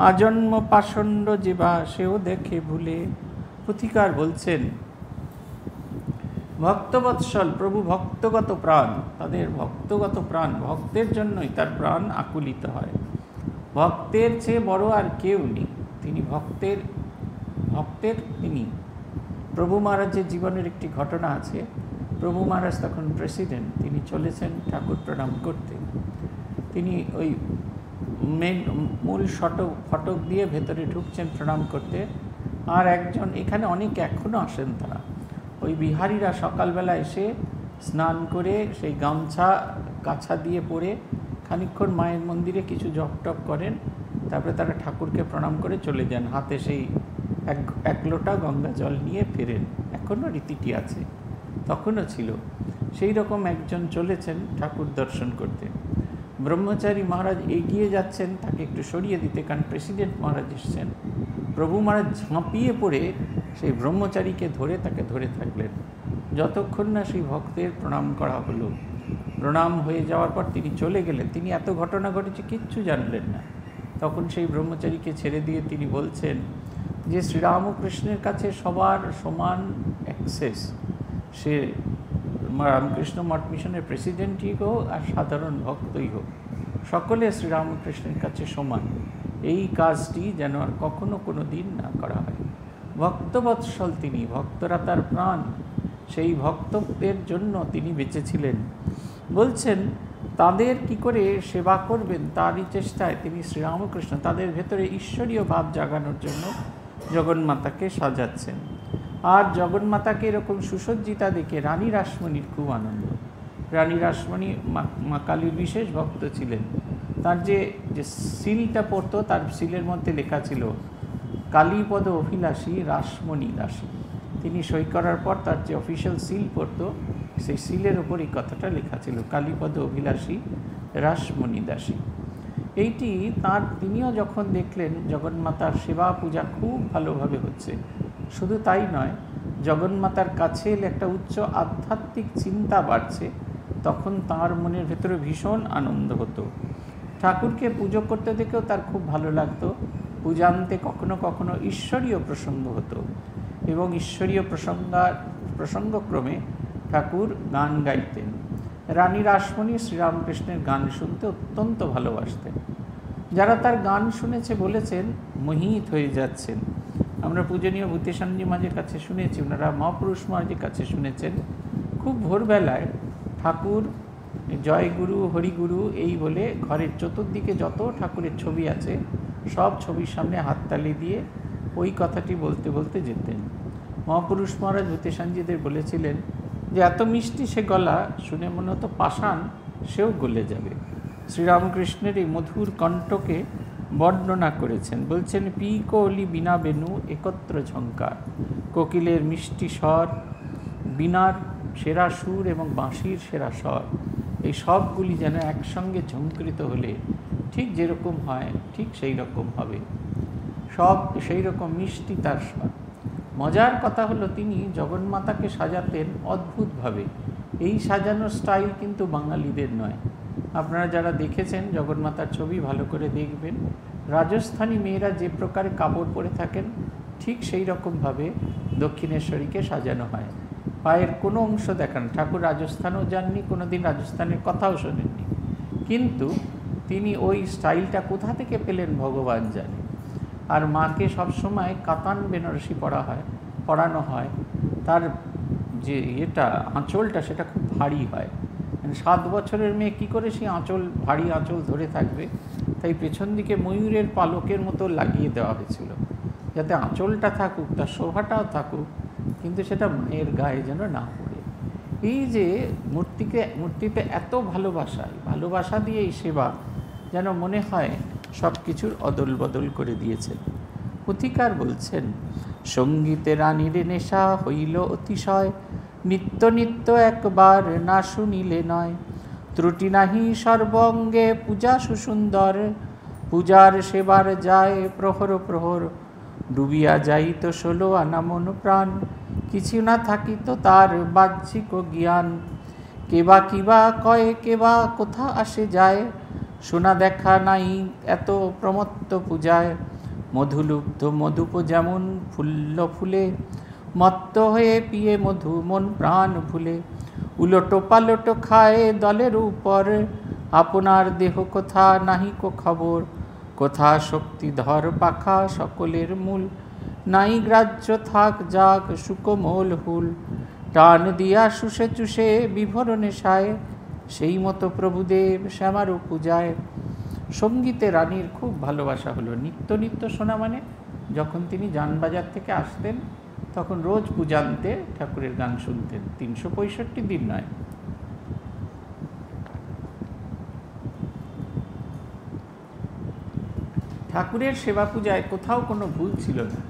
[SPEAKER 1] আজন্ম পাষণ্ড যেবা সেও দেখে ভুলে। পুথিকার বলছেন, ভক্তবৎসল প্রভু ভক্তগত প্রাণ, তাদের ভক্তগত প্রাণ, ভক্তের জন্যই তার প্রাণ আকুলিত হয়। ভক্তের চেয়ে বড় আর কেউ নেই, তিনি ভক্তের তিনি। প্রভু মহারাজের জীবনের একটি ঘটনা আছে। প্রভু মহারাজ তখন প্রেসিডেন্ট, তিনি চলেছেন ঠাকুর প্রণাম করতে। তিনি ওই মূল ফটক দিয়ে ভেতরে ঢুকছেন প্রণাম করতে। আর একজন, এখানে অনেক এখনও আসেন তারা, ওই বিহারীরা সকালবেলা এসে স্নান করে সেই গামছা কাছা দিয়ে পরে খানিকক্ষণ মায়ের মন্দিরে কিছু জপ টপ করেন, তারপরে তারা ঠাকুরকে প্রণাম করে চলে যান, হাতে সেই এক লোটা গঙ্গা জল নিয়ে ফেরেন। এখনও রীতিটি আছে, তখনও ছিল। সেই রকম একজন চলেছেন ঠাকুর দর্শন করতে। ব্রহ্মচারী মহারাজ এগিয়ে যাচ্ছেন তাকে একটু সরিয়ে দিতে, কারণ প্রেসিডেন্ট মহারাজ এসছেন। প্রভু মহারাজ ঝাঁপিয়ে পড়ে সেই ব্রহ্মচারীকে ধরে তাকে ধরে থাকলেন, যতক্ষণ না সেই ভক্তের প্রণাম করা হলো। প্রণাম হয়ে যাওয়ার পর তিনি চলে গেলেন। তিনি এত ঘটনা ঘটেছে কিচ্ছু জানলেন না। তখন সেই ব্রহ্মচারীকে ছেড়ে দিয়ে তিনি বলছেন যে শ্রীরামকৃষ্ণের কাছে সবার সমান অ্যাক্সেস, সে রামকৃষ্ণ মঠ মিশনের প্রেসিডেন্টই হোক আর সাধারণ ভক্তই হোক, সকলে শ্রীরামকৃষ্ণের কাছে সমান। এই কাজটি যেন আর কখনো কোনো দিন না করা হয়। ভক্তবৎসল তিনি, ভক্তরা তার প্রাণ, সেই ভক্তদের জন্য তিনি বেঁচেছিলেন। বলছেন তাদের কি করে সেবা করবেন তারই চেষ্টায় তিনি শ্রীরামকৃষ্ণ তাদের ভেতরে ঈশ্বরীয় ভাব জাগানোর জন্য জগন্মাতাকে সাজাচ্ছেন। আর জগন্মাতাকে এরকম সুসজ্জিতা দেখে রানী রাসমণির খুব আনন্দ। রানী রাসমণি মা কালীর বিশেষ ভক্ত ছিলেন। তার যে সিলটা পড়তো, তার সিলের মধ্যে লেখা ছিল কালীপদ অভিলাষী রাসমণি দাসী। তিনি সই করার পর তার যে অফিসিয়াল সিল পড়তো, সেই সিলের ওপর এই কথাটা লেখা ছিল, কালীপদ অভিলাষী রাসমণি দাসী। এইটি তিনিও যখন দেখলেন জগন্মাতার সেবা পূজা খুব ভালোভাবে হচ্ছে, শুধু তাই নয়, জগন্মাতার কাছে একটা উচ্চ আধ্যাত্মিক চিন্তা বাড়ছে, তখন তার মনের ভেতরে ভীষণ আনন্দ হতো। ঠাকুরকে পুজো করতে দেখেও তার খুব ভালো লাগতো। পূজান্তে কখনো কখনো ঈশ্বরীয় প্রসঙ্গ হতো এবং ঈশ্বরীয় প্রসঙ্গক্রমে ঠাকুর গান গাইতেন। রানী রাসমণি শ্রীরামকৃষ্ণের গান শুনতে অত্যন্ত ভালোবাসতেন। যারা তার গান শুনেছে বলেছেন মোহিত হয়ে যাচ্ছেন। আমরা পূজনীয় ভূতেশানজি মাঝের কাছে শুনেছি, ওনারা মহাপুরুষ মহারাজের কাছে শুনেছেন, খুব ভোরবেলায় ঠাকুর জয়গুরু হরিগুরু এই বলে ঘরের চতুর্দিকে যত ঠাকুরের ছবি আছে সব ছবির সামনে হাততালি দিয়ে ওই কথাটি বলতে বলতে যেতেন। মহাপুরুষ মহারাজ ভূতেশানজিদের বলেছিলেন যে এত মিষ্টি সে গলা, শুনে মনে হতো পাষাণ সেও গলে যাবে। শ্রীরামকৃষ্ণের এই মধুর কণ্ঠকে বর্ণনা করেছেন, বলছেন পিকলি বিনা বেনু একত্র ঝঙ্কার। কোকিলের মিষ্টি স্বর, বীণার সেরা সুর এবং বাঁশির সেরা স্বর, এই সবগুলি যেন একসঙ্গে ঝঙ্কৃত হলে ঠিক যেরকম হয় ঠিক সেই রকম হবে, সব সেই রকম মিষ্টি তার স্বাদ। মজার কথা হলো তিনি জগন্মাতাকে সাজাতেন অদ্ভুতভাবে। এই সাজানোর স্টাইল কিন্তু বাঙালিদের নয়। আপনারা যারা দেখেছেন জগন্মাতার ছবি ভালো করে দেখবেন, রাজস্থানী মেয়েরা যে প্রকারে কাপড় পরে থাকেন ঠিক সেই রকমভাবে দক্ষিণেশ্বরীকে সাজানো হয়। পায়ের কোনো অংশ দেখান, ঠাকুর রাজস্থানও যাননি, কোনো দিন রাজস্থানের কথাও শোনেননি, কিন্তু তিনি ওই স্টাইলটা কোথা থেকে পেলেন ভগবান জানে। আর মাকে সবসময় কাতান বেনারসি পরানো হয়, তার যে আঁচলটা সেটা খুব ভারী হয়। 7 বছরের মেয়ে কী করে সেই ভারী আঁচল ধরে থাকবে, তাই পেছন দিকে ময়ূরের পালকের মতো লাগিয়ে দেওয়া হয়েছিল, যাতে আঁচলটা থাকুক, তার শোভাটাও থাকুক, কিন্তু সেটা মায়ের গায়ে যেন না পড়ে। এই যে মূর্তিতে এত ভালোবাসা দিয়ে এই সেবা, যেন মনে হয় সব কিছুর অদল বদল করে দিয়েছেন। পুথিকার বলছেন, সঙ্গীতে রানীর নেশা হইল অতিশয়, নিত্য নিত্য একবার না শুনিলে নয়। ত্রুটি নাহি সর্বঙ্গে পূজা সুসুন্দর, পূজার সেবার যায় প্রহর প্রহর। ডুবিয়া যাইত 16 আনা মন প্রাণ, কিছু না থাকিত তার বাহ্যিক জ্ঞান। কেবা কিবা কয়, কেবা কোথা আসে যায়, শোনা দেখা নাই এত প্রমত্ত পূজায়। মধুলুব্ধ মধুপ যেমন ফুল্ল ফুলে, মত্ত হয়ে পিয়ে মধু মন প্রাণ ভুলে। উলটো পালটো খায় দলের উপর, আপনার দেহ কোথা নাহিকো খবর। কোথা শক্তিধর পাখা সকলের মূল, নাই গ্রাহ্য থাক যাক সুকোমল হুল। টান দিয়া শুষে চুষে বিভোর নেশায়, সেই মতো প্রভুদেব শ্যামারও পূজায়। সঙ্গীতে রানীর খুব ভালোবাসা হলো। নিত্য নিত্য শোনা মানে যখন তিনি যানবাজার থেকে আসতেন তখন রোজ পূজান্তে ঠাকুরের গান শুনতেন, 365 দিন নয়। ঠাকুরের সেবা পূজায় কোথাও কোনো ভুল ছিল না,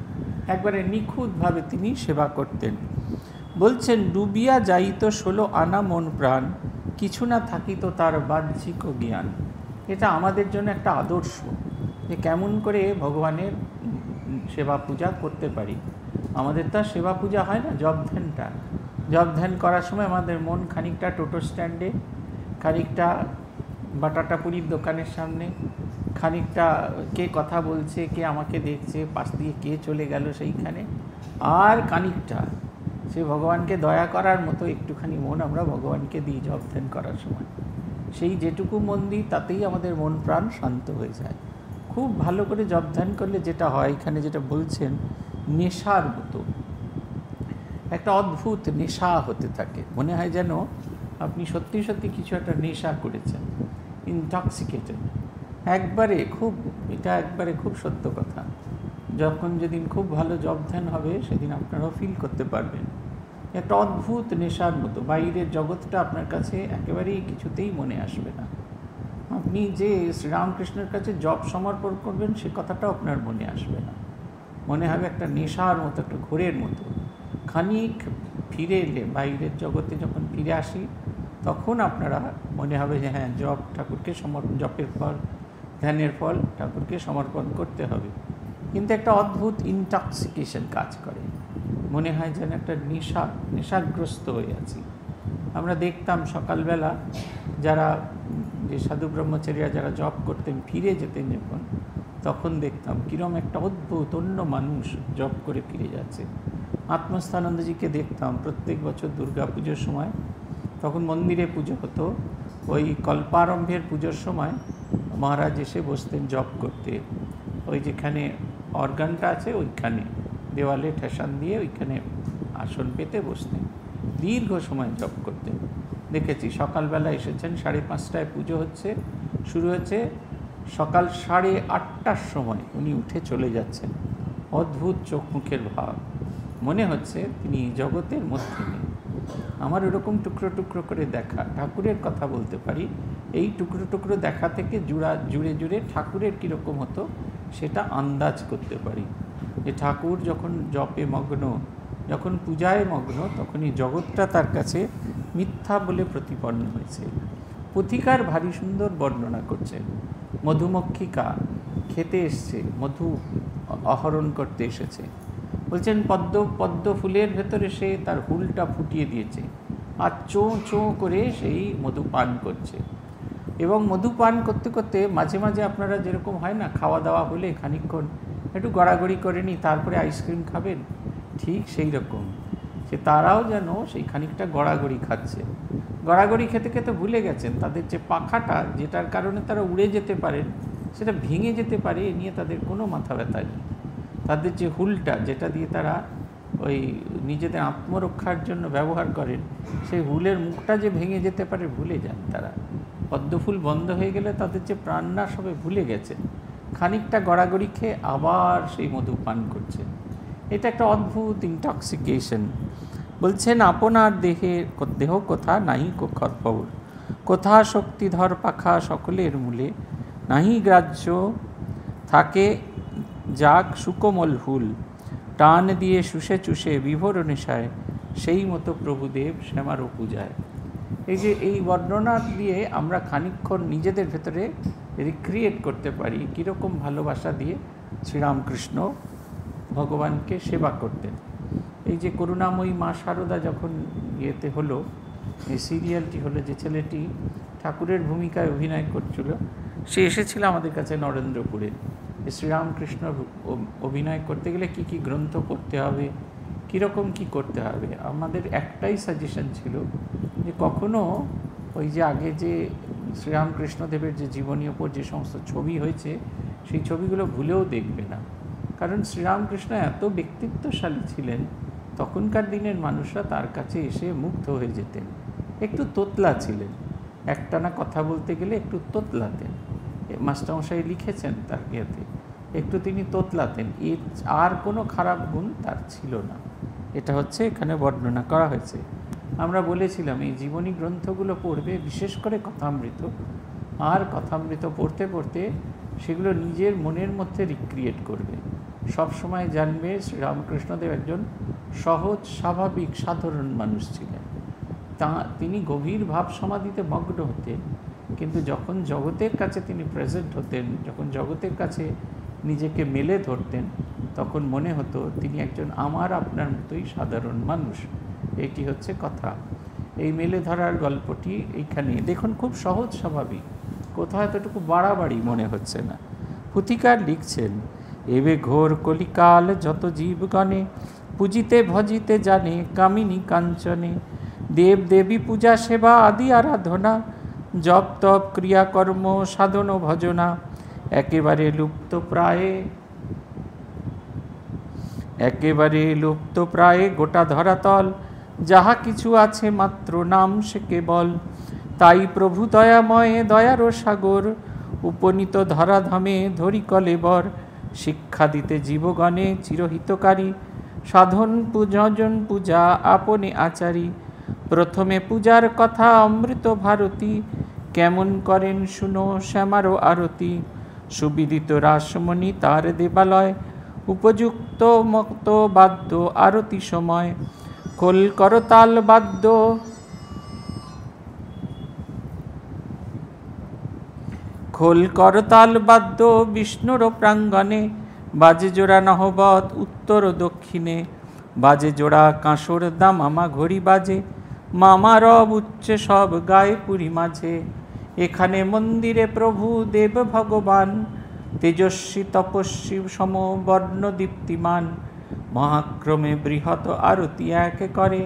[SPEAKER 1] একবারে নিখুঁতভাবে তিনি সেবা করতেন। বলছেন, ডুবিয়া যাইত 16 আনা মন প্রাণ, কিছু না থাকিত তার বাহ্যিক জ্ঞান। এটা আমাদের জন্য একটা আদর্শ, যে কেমন করে ভগবানের সেবা পূজা করতে পারি। আমাদের তো সেবা পূজা হয় না, জপ ধ্যান করার সময় আমাদের মন খানিকটা টোটো স্ট্যান্ডে, খানিকটা বাটাটা পুরির দোকানের সামনে, খানিকটা কে কথা বলছে, কে আমাকে দেখছে, পাশ দিয়ে কে চলে গেল সেইখানে, আর খানিকটা সে ভগবানকে দয়া করার মতো একটুখানি মন আমরা ভগবানকে দিই জপ ধ্যান করার সময়। সেই যেটুকু মন দিই তাতেই আমাদের মন প্রাণ শান্ত হয়ে যায়। খুব ভালো করে জপ ধ্যান করলে যেটা হয়, এখানে যেটা বলছেন, নেশার মতো একটা অদ্ভুত নেশা হতে থাকে। মনে হয় যেন আপনি সত্যি সত্যি কিছু একটা নেশা করেছেন, ইনটক্সিকেটেড। এটা একবারে খুব সত্য কথা। যেদিন খুব ভালো জপ ধ্যান হবে সেদিন আপনারাও ফিল করতে পারবেন একটা অদ্ভুত নেশার মতো। বাইরের জগৎটা আপনার কাছে একেবারেই কিছুতেই মনে আসবে না। আপনি যে শ্রীরামকৃষ্ণের কাছে জপ সমর্পণ করবেন সে কথাটাও আপনার মনে আসবে না। মনে হবে একটা নেশার মতো, একটা ঘোরের মতো। খানিক ফিরে এলে, বাইরের জগতে যখন ফিরে আসি, তখন আপনারা মনে হবে যে হ্যাঁ, ঠাকুরকে জপের ফল, ধ্যানের ফল ঠাকুরকে সমর্পণ করতে হবে। কিন্তু একটা অদ্ভুত ইনটক্সিকেশন কাজ করে, মনে হয় যেন একটা নেশাগ্রস্ত হয়ে আছি। আমরা দেখতাম সকালবেলা যে সাধু ব্রহ্মচারীরা যারা জপ করতেন, ফিরে যেতেন যখন, তখন দেখতাম কীরকম একটা অদ্ভুত অন্য মানুষ জপ করে ফিরে যাচ্ছে। আত্মস্থানন্দজিকে দেখতাম প্রত্যেক বছর দুর্গা পুজোর সময়, তখন মন্দিরে পুজো হতো, ওই কল্পারম্ভের পুজোর সময় মহারাজ এসে বসতেন জপ করতে। ওই যেখানে অর্গানটা আছে ওইখানে দেওয়ালে ঠেসান দিয়ে ওইখানে আসন পেতে বসতেন, দীর্ঘ সময় জপ করতেন। দেখেছি সকালবেলা এসেছেন, 5:30টায় পুজো শুরু হচ্ছে, সকাল 8:30টার সময় উনি উঠে চলে যাচ্ছেন। অদ্ভুত চোখ মুখের ভাব, মনে হচ্ছে তিনি জগতের মধ্যে নেই। আমার ওরকম টুকরো টুকরো করে দেখা, ঠাকুরের কথা বলতে পারি, এই টুকরো টুকরো দেখা থেকে জুড়ে ঠাকুরের কীরকম হতো সেটা আন্দাজ করতে পারি। যে ঠাকুর যখন জপে মগ্ন, যখন পূজায় মগ্ন, তখনই জগৎটা তার কাছে মিথ্যা বলে প্রতিপন্ন হয়েছে। পুথিকার ভারী সুন্দর বর্ণনা করছেন। মধুমক্ষিকা খেতে এসছে, মধু আহরণ করতে এসেছে, বলছেন পদ্ম ফুলের ভেতরে সে তার হুলটা ফুটিয়ে দিয়েছে আর চোঁ চোঁ করে সেই মধু পান করছে। এবং মধু পান করতে করতে মাঝে মাঝে আপনারা যেরকম হয় না, খাওয়া দাওয়া হলে খানিকক্ষণ একটু গড়াগড়ি করে নিই, তারপরে আইসক্রিম খাবেন, ঠিক সেই রকম সে তারাও যেন সেই খানিকটা গড়াগড়ি খাচ্ছে। গড়াগড়ি খেতে খেতে ভুলে গেছেন তাদের যে পাখাটা, যেটার কারণে তারা উড়ে যেতে পারেন, সেটা ভেঙে যেতে পারে এ নিয়ে তাদের কোনো মাথা ব্যথা নেই। তাদের যে হুলটা, যেটা দিয়ে তারা ওই নিজেদের আত্মরক্ষার জন্য ব্যবহার করেন, সেই হুলের মুখটা যে ভেঙে যেতে পারে ভুলে যান তারা। পদ্মফুল বন্ধ হয়ে গেলে তাদের যে প্রাণনাশ হবে ভুলে গেছেন, খানিকটা গড়াগড়ি খেয়ে আবার সেই মধু পান করছেন। এটা একটা অদ্ভুত ইনটক্সিকেশন। বলছেন আপনার দেহ কোথা নাহি খরপৌর, কোথা শক্তিধর পাখা সকলের মূলে, নাহি গ্রাহ্য থাকে যাক সুকোমল হুল, টান দিয়ে শুষে চুষে বিভোর নেশায়, সেই মতো প্রভুদেব শ্যামারও পূজায়। এই যে এই বর্ণনা দিয়ে আমরা খানিকক্ষণ নিজেদের ভেতরে রিক্রিয়েট করতে পারি কীরকম ভালোবাসা দিয়ে শ্রীরামকৃষ্ণ ভগবানকে সেবা করতেন। এই যে করুণাময়ী মা শারদা যখন ইয়েতে হলো, এই সিরিয়ালটি হলো, যে ছেলেটি ঠাকুরের ভূমিকায় অভিনয় করছিল, সে এসেছিল আমাদের কাছে নরেন্দ্রপুরে। শ্রীরামকৃষ্ণ অভিনয় করতে গেলে কি কি গ্রন্থ পড়তে হবে, কীরকম কি করতে হবে। আমাদের একটাই সাজেশন ছিল যে কখনো ওই যে আগে যে শ্রীরামকৃষ্ণদেবের যে জীবনী ওপর যে সমস্ত ছবি হয়েছে, সেই ছবিগুলো ভুলেও দেখবে না। কারণ শ্রীরামকৃষ্ণ এত ব্যক্তিত্বশালী ছিলেন, তখনকার দিনের মানুষরা তার কাছে এসে মুগ্ধ হয়ে যেতেন। একটু তোতলা ছিলেন, একটানা কথা বলতে গেলে একটু তোতলাতেন। মাস্টারমশাই লিখেছেন তার ইয়েতে, একটু তিনি তোতলাতেন। এর আর কোনো খারাপ গুণ তার ছিল না। এটা হচ্ছে এখানে বর্ণনা করা হয়েছে। আমরা বলেছিলাম এই জীবনী গ্রন্থগুলো পড়বে, বিশেষ করে কথামৃত। আর কথামৃত পড়তে পড়তে সেগুলো নিজের মনের মধ্যে রিক্রিয়েট করবে। সব সময় জানবে শ্রীরামকৃষ্ণদেব একজন সহজ স্বাভাবিক সাধারণ মানুষ ছিলেন। তিনি গভীর ভাব সমাধিতে মগ্ন হতেন, কিন্তু যখন জগতের কাছে তিনি প্রেজেন্ট হতেন, যখন জগতের কাছে নিজেকে মেলে ধরতেন, তখন মনে হতো তিনি একজন আমার আপনার মতোই সাধারণ মানুষ। এটি হচ্ছে কথা। এই মেলে ধরার গল্পটি এইখানে দেখুন, খুব সহজ স্বাভাবিক, কোথাও এতটুকু বাড়াবাড়ি মনে হচ্ছে না। পুথিকার লিখছেন, এবে ঘোর কলিকাল যত জীবগণে, পূজিতে ভজিতে জানে কামিনী কাঞ্চনে, দেব দেবী পূজা সেবা আদি আরাধনা, জপ তপ ক্রিয়াকর্ম সাধন ভজনা, একেবারে লুপ্ত প্রায়ে গোটা ধরাতল, যাহা কিছু আছে মাত্র নাম সে কেবল। তাই প্রভু দয়াময় দয়ার সাগর, উপনীত ধরাধামে ধরি কলেবর, শিক্ষা দিতে জীবগণে চিরহিতকারী, সাধন পূজন পূজা আপনে আচারী। প্রথমে পূজার কথা অমৃত ভারতী, কেমন করেন শুনো শ্যামারও আরতি। সুবিদিত রাসমণি তার দেবালয়, উপযুক্ত মত বাদ্য আরতি সময়। খোল করতাল বাদ্য বিষ্ণুর প্রাঙ্গণে, বাজে জোড়া নহবত উত্তর দক্ষিণে, বাজে জোড়া কাঁসর দামামা ঘড়ি বাজে, মামা রব উচ্চে সব গায়ে পুরী মাঝে। এখানে মন্দিরে প্রভু দেব ভগবান, তেজস্বী তপস্বী সমবর্ণ দীপ্তিমান। মহাক্রমে বৃহৎ আরতি এক করে,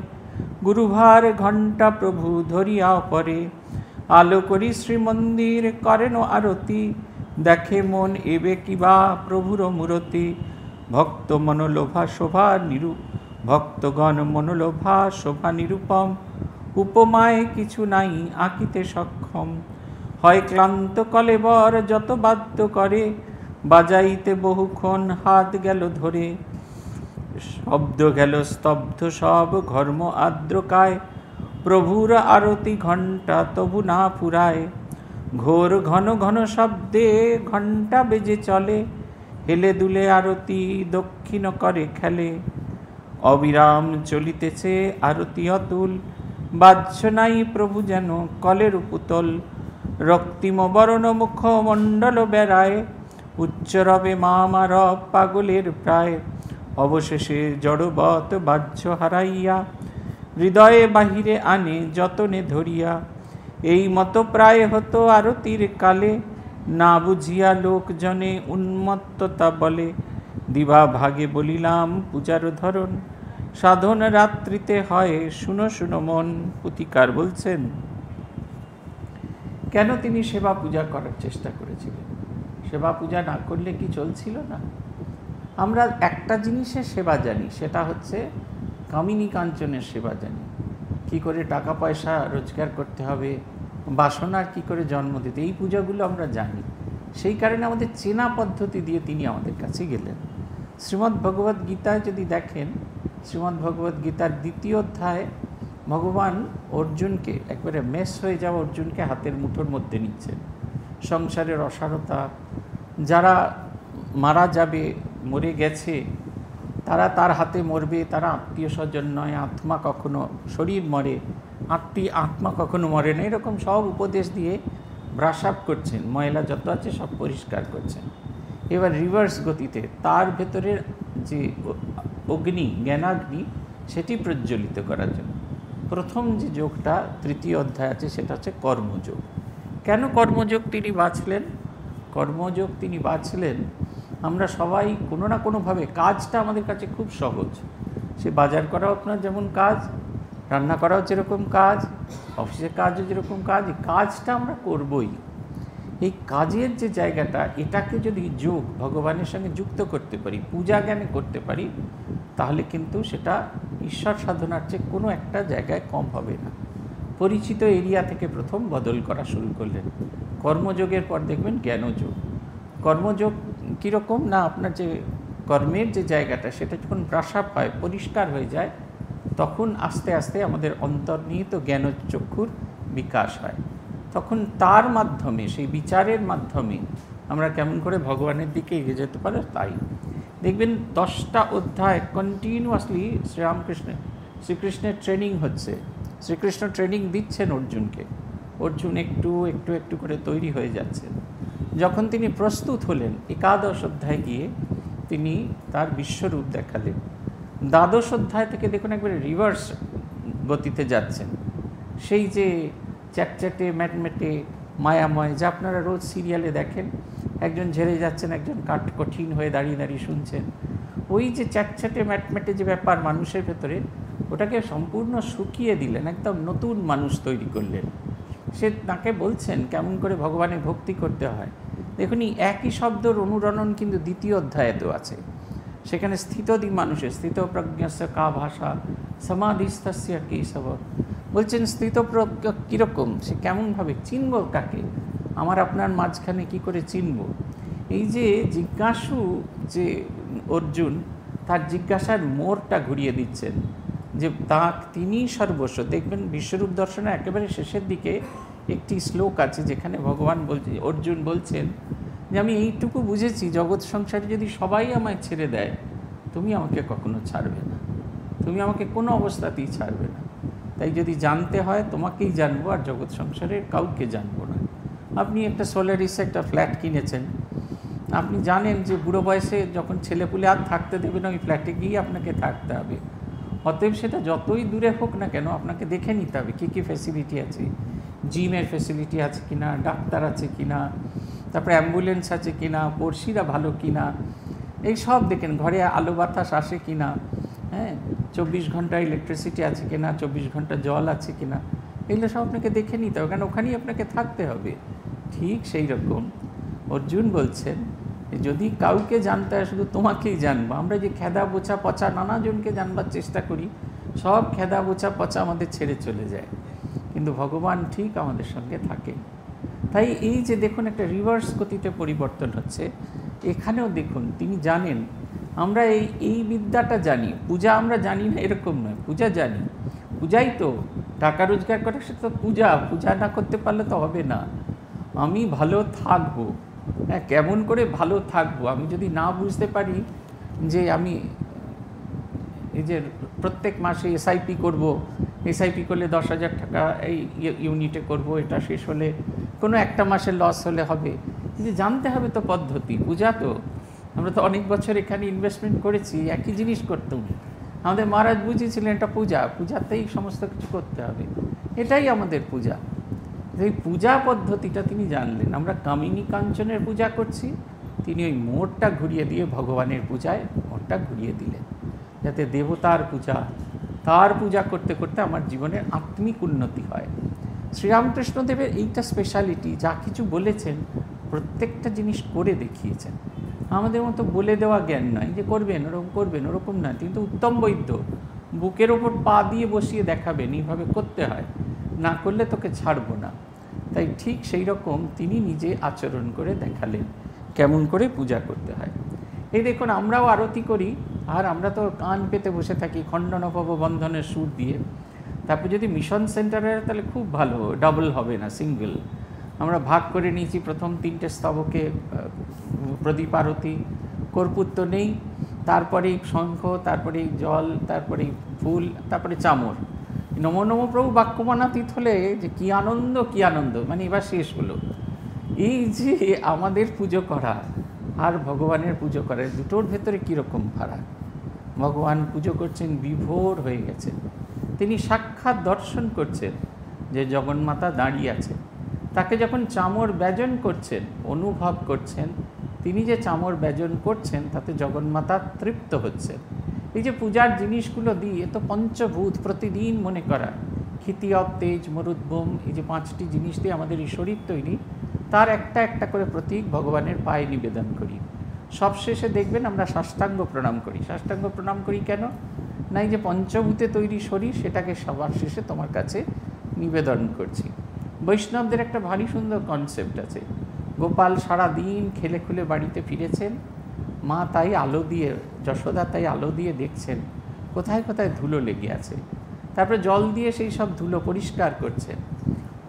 [SPEAKER 1] গুরুভার ঘণ্টা প্রভু ধরিয়া পরে। আলো করি শ্রীমন্দির করেন আরতি, দেখে মন এবে কিবা প্রভুর মূরতি। ভক্তগণ মনোলোভা শোভা নিরূপম, উপমায় কিছু নাই আঁকিতে সক্ষম। হয় ক্লান্ত কলেবর যত বাদ্য করে, বাজাইতে বহুক্ষণ হাত গেল ধরে। শব্দ গেল স্তব্ধ সব ঘর্ম আর্দ্রকায়, প্রভুর আরতি ঘণ্টা তবু না ফুরায়। ঘোর ঘন ঘন শব্দে ঘণ্টা বেজে চলে, হেলে দুলে আরতি দক্ষিণ করে খেলে। অবিরাম চলিতেছে আরতি অতুল, বাহ্য নাই প্রভু যেন কলের পুতল। রক্তিম বরণ মুখমণ্ডল বেড়ায়, উচ্চরবে মামারব পাগলের প্রায়, অবশেষে জড়বৎ বাহ্য হারাইয়া, হৃদয়ে বাহিরে আনে যতনে ধরিয়া। এই মতো প্রায় হতো আরতির কালে, না বুঝিয়া লোকজনে উন্মত্ততা বলে। দিবা ভাগে বলিলাম পূজার ধরন, সাধন রাত্রিতে হয় শুনো শুনো মন। পুথিকার বলছেন কেন তিনি সেবা পূজা করার চেষ্টা করেছিলেন। সেবা পূজা না করলে কি চলছিল না? আমরা একটা জিনিসের সেবা জানি, সেটা হচ্ছে কামিনী কাঞ্চনের সেবা জানি, কি করে টাকা পয়সা রোজগার করতে হবে, বাসনার কি করে জন্ম দিতে, এই পূজাগুলো আমরা জানি। সেই কারণে আমাদের চেনা পদ্ধতি দিয়ে তিনি আমাদের কাছে গেলেন। শ্রীমদ্ ভগবদ্ গীতায় যদি দেখেন, শ্রীমদ্ ভগবদ্ গীতার 2য় অধ্যায়ে ভগবান অর্জুনকে, একবারে মেস হয়ে যাওয়া অর্জুনকে হাতের মুঠোর মধ্যে নিচ্ছেন। সংসারের অসারতা, যারা মারা যাবে, মরে গেছে, তারা তার হাতে মরবে, তারা আত্মীয় স্বজন নয়, আত্মা কখনো, শরীর মরে, আত্মা কখনো মরে না, এরকম সব উপদেশ দিয়ে ব্রাশ আপ করছেন, ময়লা যত আছে সব পরিষ্কার করছেন। এবার রিভার্স গতিতে তার ভেতরের যে অগ্নি, জ্ঞানাগ্নি, সেটি প্রজ্বলিত করার জন্য প্রথম যে যোগটা 3য় অধ্যায় আছে, সেটা হচ্ছে কর্মযোগ। কেন কর্মযোগ তিনি বাছলেন? কর্মযোগ তিনি বাছলেন, আমরা সবাই কোনো না কোনোভাবে, কাজটা আমাদের কাছে খুব সহজ। সে বাজার করাও আপনার যেমন কাজ, রান্না করাও যেরকম কাজ, অফিসের কাজও যেরকম কাজ, এই কাজটা আমরা করবই। এই কাজের যে জায়গাটা, এটাকে যদি যোগ, ভগবানের সঙ্গে যুক্ত করতে পারি, পূজা জ্ঞানে করতে পারি, তাহলে কিন্তু সেটা ঈশ্বর সাধনার চেয়ে কোনো একটা জায়গায় কম হবে না। পরিচিত এরিয়া থেকে প্রথম বদল করা শুরু করলেন। কর্মযোগের পর দেখবেন জ্ঞানযোগ। কর্মযোগ কীরকম না, আপনার যে কর্মের যে জায়গাটা, সেটা যখন ব্রাশ-আপ হয়, পরিষ্কার হয়ে যায়, তখন আস্তে আস্তে আমাদের অন্তর্নিহিত জ্ঞানচক্ষুর বিকাশ হয়। তখন তার মাধ্যমে, সেই বিচারের মাধ্যমে আমরা কেমন করে ভগবানের দিকে এগিয়ে যেতে পারি। তাই দেখবেন 10টা অধ্যায় কন্টিনিউয়াসলি শ্রীকৃষ্ণের ট্রেনিং হচ্ছে। শ্রীকৃষ্ণ ট্রেনিং দিচ্ছেন অর্জুনকে, অর্জুন একটু একটু একটু করে তৈরি হয়ে যাচ্ছেন। যখন তিনি প্রস্তুত হলেন, 11 অধ্যায় গিয়ে তিনি তার বিশ্বরূপ দেখালেন। 12 অধ্যায় থেকে দেখুন একবারে রিভার্স গতিতে যাচ্ছেন। সেই যে চ্যাটচ্যাটে ম্যাটমেটে মায়াময়, যা আপনারা রোজ সিরিয়ালে দেখেন, একজন ঝেড়ে যাচ্ছেন, একজন কঠিন হয়ে দাঁড়িয়ে দাঁড়িয়ে শুনছেন, ওই যে চ্যাটচ্যাটে ম্যাটমেটে যে ব্যাপার মানুষের ভেতরে, ওটাকে সম্পূর্ণ শুকিয়ে দিলেন, একদম নতুন মানুষ তৈরি করলেন। সে তাকে বলছেন কেমন করে ভগবানের ভক্তি করতে হয়। দেখুন, একই শব্দর অনুরণন কিন্তু 2য় অধ্যায়েতেও আছে। সেখানে স্থিতদি মানুষের, স্থিতপ্রজ্ঞস্য কা ভাষা সমাধিস্থস্য কেশব, বলছেন স্থিতপ্রজ্ঞ কীরকম, সে কেমনভাবে চিনব কাকে, আমার আপনার মাঝখানে কি করে চিনব। এই যে জিজ্ঞাসু যে অর্জুন, তার জিজ্ঞাসার মোড়টা ঘুরিয়ে দিচ্ছেন যে তিনি সর্বস্ব। দেখবেন বিশ্বরূপ দর্শনের একেবারে শেষের দিকে একটি শ্লোক আছে, যেখানে ভগবান বলছে, অর্জুন বলছেন যে আমি এইটুকু বুঝেছি, জগৎ সংসারে যদি সবাই আমায় ছেড়ে দেয়, তুমি আমাকে কখনো ছাড়বে না, তুমি আমাকে কোনো অবস্থাতেই ছাড়বে না। তাই যদি জানতে হয় তোমাকেই জানবো, আর জগৎ সংসারের কাউকে জানবো না। আপনি একটা সোলারিসে একটা ফ্ল্যাট কিনেছেন, আপনি জানেন যে বুড়ো বয়সে যখন ছেলেপুলে আর থাকতে দেবে না, ওই ফ্ল্যাটে গিয়ে আপনাকে থাকতে হবে। অতএব সেটা যতই দূরে হোক না কেন, আপনাকে দেখে নিতে হবে কী কী ফ্যাসিলিটি আছে, জিমের ফ্যাসিলিটি আছে কিনা, ডাক্তার আছে কিনা, তারপরে অ্যাম্বুলেন্স আছে কিনা, পড়শিরা ভালো কিনা, এই সব দেখেন, ঘরে আলো বাতাস আসে কিনা, হ্যাঁ, 24 ঘন্টা ইলেকট্রিসিটি আছে কিনা, 24 ঘন্টা জল আছে কিনা, এগুলো সব আপনাকে দেখে নিতে হবে, কারণ ওখানেই আপনাকে থাকতে হবে। ঠিক সেই রকম অর্জুন বলছেন, যদি কাউকে জানতে হয় শুধু তোমাকেই জানবো। আমরা যে খেদা বোচা পচা নানাজনকে জানবার চেষ্টা করি, সব খেদা বোচা পচা আমাদের ছেড়ে চলে যায়, কিন্তু ভগবান ঠিক আমাদের সঙ্গে থাকেন। তাই এই যে দেখুন একটা রিভার্স গতিতে পরিবর্তন হচ্ছে। এখানেও দেখুন তিনি জানেন, আমরা এই বিদ্যাটা জানি, পূজা আমরা জানি না এরকম নয়, পূজা জানি, পূজাই তো টাকা রোজগার করে, সেটা তো পূজা, পূজা না করতে পারলে তো হবে না। আমি ভালো থাকবো, হ্যাঁ, কেমন করে ভালো থাকবো, আমি যদি না বুঝতে পারি যে আমি এই যে প্রত্যেক মাসে এসআইপি করব, এসআইপি করলে 10,000 টাকা এই ইউনিটে করব, এটা শেষ হলে কোনো একটা মাসে লস হলে হবে, কিন্তু জানতে হবে তো পদ্ধতি। পূজা তো আমরা তো অনেক বছর এখানে ইনভেস্টমেন্ট করেছি, একই জিনিস করতাম। আমাদের মহারাজ বুঝিয়েছিলেন এটা পূজা, পূজাতেই সমস্ত কিছু করতে হবে, এটাই আমাদের পূজা। এই পূজা পদ্ধতিটা তিনি জানলেন। আমরা কামিনী কাঞ্চনের পূজা করছি, তিনি ওই মোড়টা ঘুরিয়ে দিয়ে ভগবানের পূজায় মোড়টা ঘুরিয়ে দিলেন, যাতে দেবতার পূজা, তার পূজা করতে করতে আমার জীবনের আত্মিক উন্নতি হয়। শ্রীরামকৃষ্ণদেবের এইটা স্পেশালিটি, যা কিছু বলেছেন প্রত্যেকটা জিনিস করে দেখিয়েছেন। আমাদের মতো বলে দেওয়া জ্ঞান নয় যে করবেন ওরকম করবেন, ওরকম না। কিন্তু উত্তম বৈদ্য বুকের ওপর পা দিয়ে বসিয়ে দেখাবেন এইভাবে করতে হয়, না করলে তোকে ছাড়বো না। তাই ঠিক সেই রকম তিনি নিজে আচরণ করে দেখালেন কেমন করে পূজা করতে হয়। এই দেখুন, আমরাও আরতি করি, আর আমরা তো কান পেতে বসে থাকি খণ্ডনপব বন্ধনের সুর দিয়ে। তারপর যদি মিশন সেন্টারে, তাহলে খুব ভালো, ডাবল হবে না, সিঙ্গেল। আমরা ভাগ করে নিয়েছি, প্রথম 3টে স্তবকে প্রদীপ আরতি, কর্পূর তো নেই, তারপরেই শঙ্খ, তারপরেই জল, তারপরেই ফুল, তারপরে চামর। নমো নমো প্রভু বাক্যমানাতীত হলে যে কী আনন্দ, কী আনন্দ, মানে এবার শেষ হলো। এই যে আমাদের পুজো করা আর ভগবানের পুজো করা, দুটোর ভেতরে কীরকম ফারাক। ভগবান পুজো করছেন, বিভোর হয়ে গেছেন, তিনি সাক্ষাৎ দর্শন করছেন যে জগন্মাতা দাঁড়িয়ে আছে। তাকে যখন চামর ব্যজন করছেন, অনুভব করছেন তিনি যে চামর ব্যজন করছেন, তাতে জগন্মাতা তৃপ্ত হচ্ছেন। এই যে পূজার জিনিসগুলো দিয়ে তো পঞ্চভূত প্রতিদিন মনে করা, ক্ষিতি, অপ, তেজ, মরুদ্ভূম, এই যে 5টি জিনিস দিয়ে আমাদের এই শরীর তৈরি, তার একটা একটা করে প্রতীক ভগবানের পায়ে নিবেদন করি। সবশেষে দেখবেন আমরা সাষ্টাঙ্গ প্রণাম করি। সাষ্টাঙ্গ প্রণাম করি কেন? না, এই যে পঞ্চভূতে তৈরি শরীর, সেটাকে সবার শেষে তোমার কাছে নিবেদন করছি। বৈষ্ণবদের একটা ভারী সুন্দর কনসেপ্ট আছে। গোপাল সারা দিন খেলে খুলে বাড়িতে ফিরেছেন, মা তাই আলো দিয়ে, যশোদা তাই আলো দিয়ে দেখছেন কোথায় কোথায় ধুলো লেগে আছে। তারপরে জল দিয়ে সেই সব ধুলো পরিষ্কার করছেন,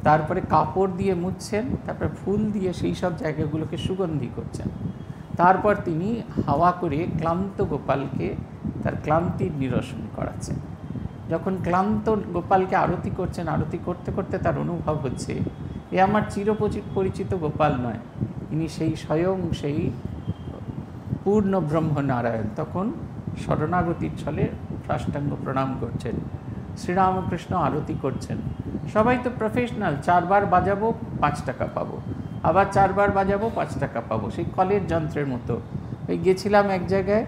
[SPEAKER 1] তারপরে কাপড় দিয়ে মুছছেন, তারপরে ফুল দিয়ে সেই সব জায়গাগুলোকে সুগন্ধি করছেন। তারপর তিনি হাওয়া করে ক্লান্ত গোপালকে তার ক্লান্তির নিরসন করাচ্ছেন। যখন ক্লান্ত গোপালকে আরতি করছেন, আরতি করতে করতে তার অনুভব হচ্ছে এ আমার চিরপরিচিত গোপাল নয়, ইনি সেই স্বয়ং সেই পূর্ণ ব্রহ্ম নারায়ণ। তখন শরণাগতির ছলে সাষ্টাঙ্গ প্রণাম করছেন। শ্রীরামকৃষ্ণ আরতি করছেন। সবাই তো প্রফেশনাল, 4 বার বাজাবো 5 টাকা পাবো, আবার 4 বার বাজাবো 5 টাকা পাবো, সেই কলের যন্ত্রের মতো। ওই গেছিলাম এক জায়গায়,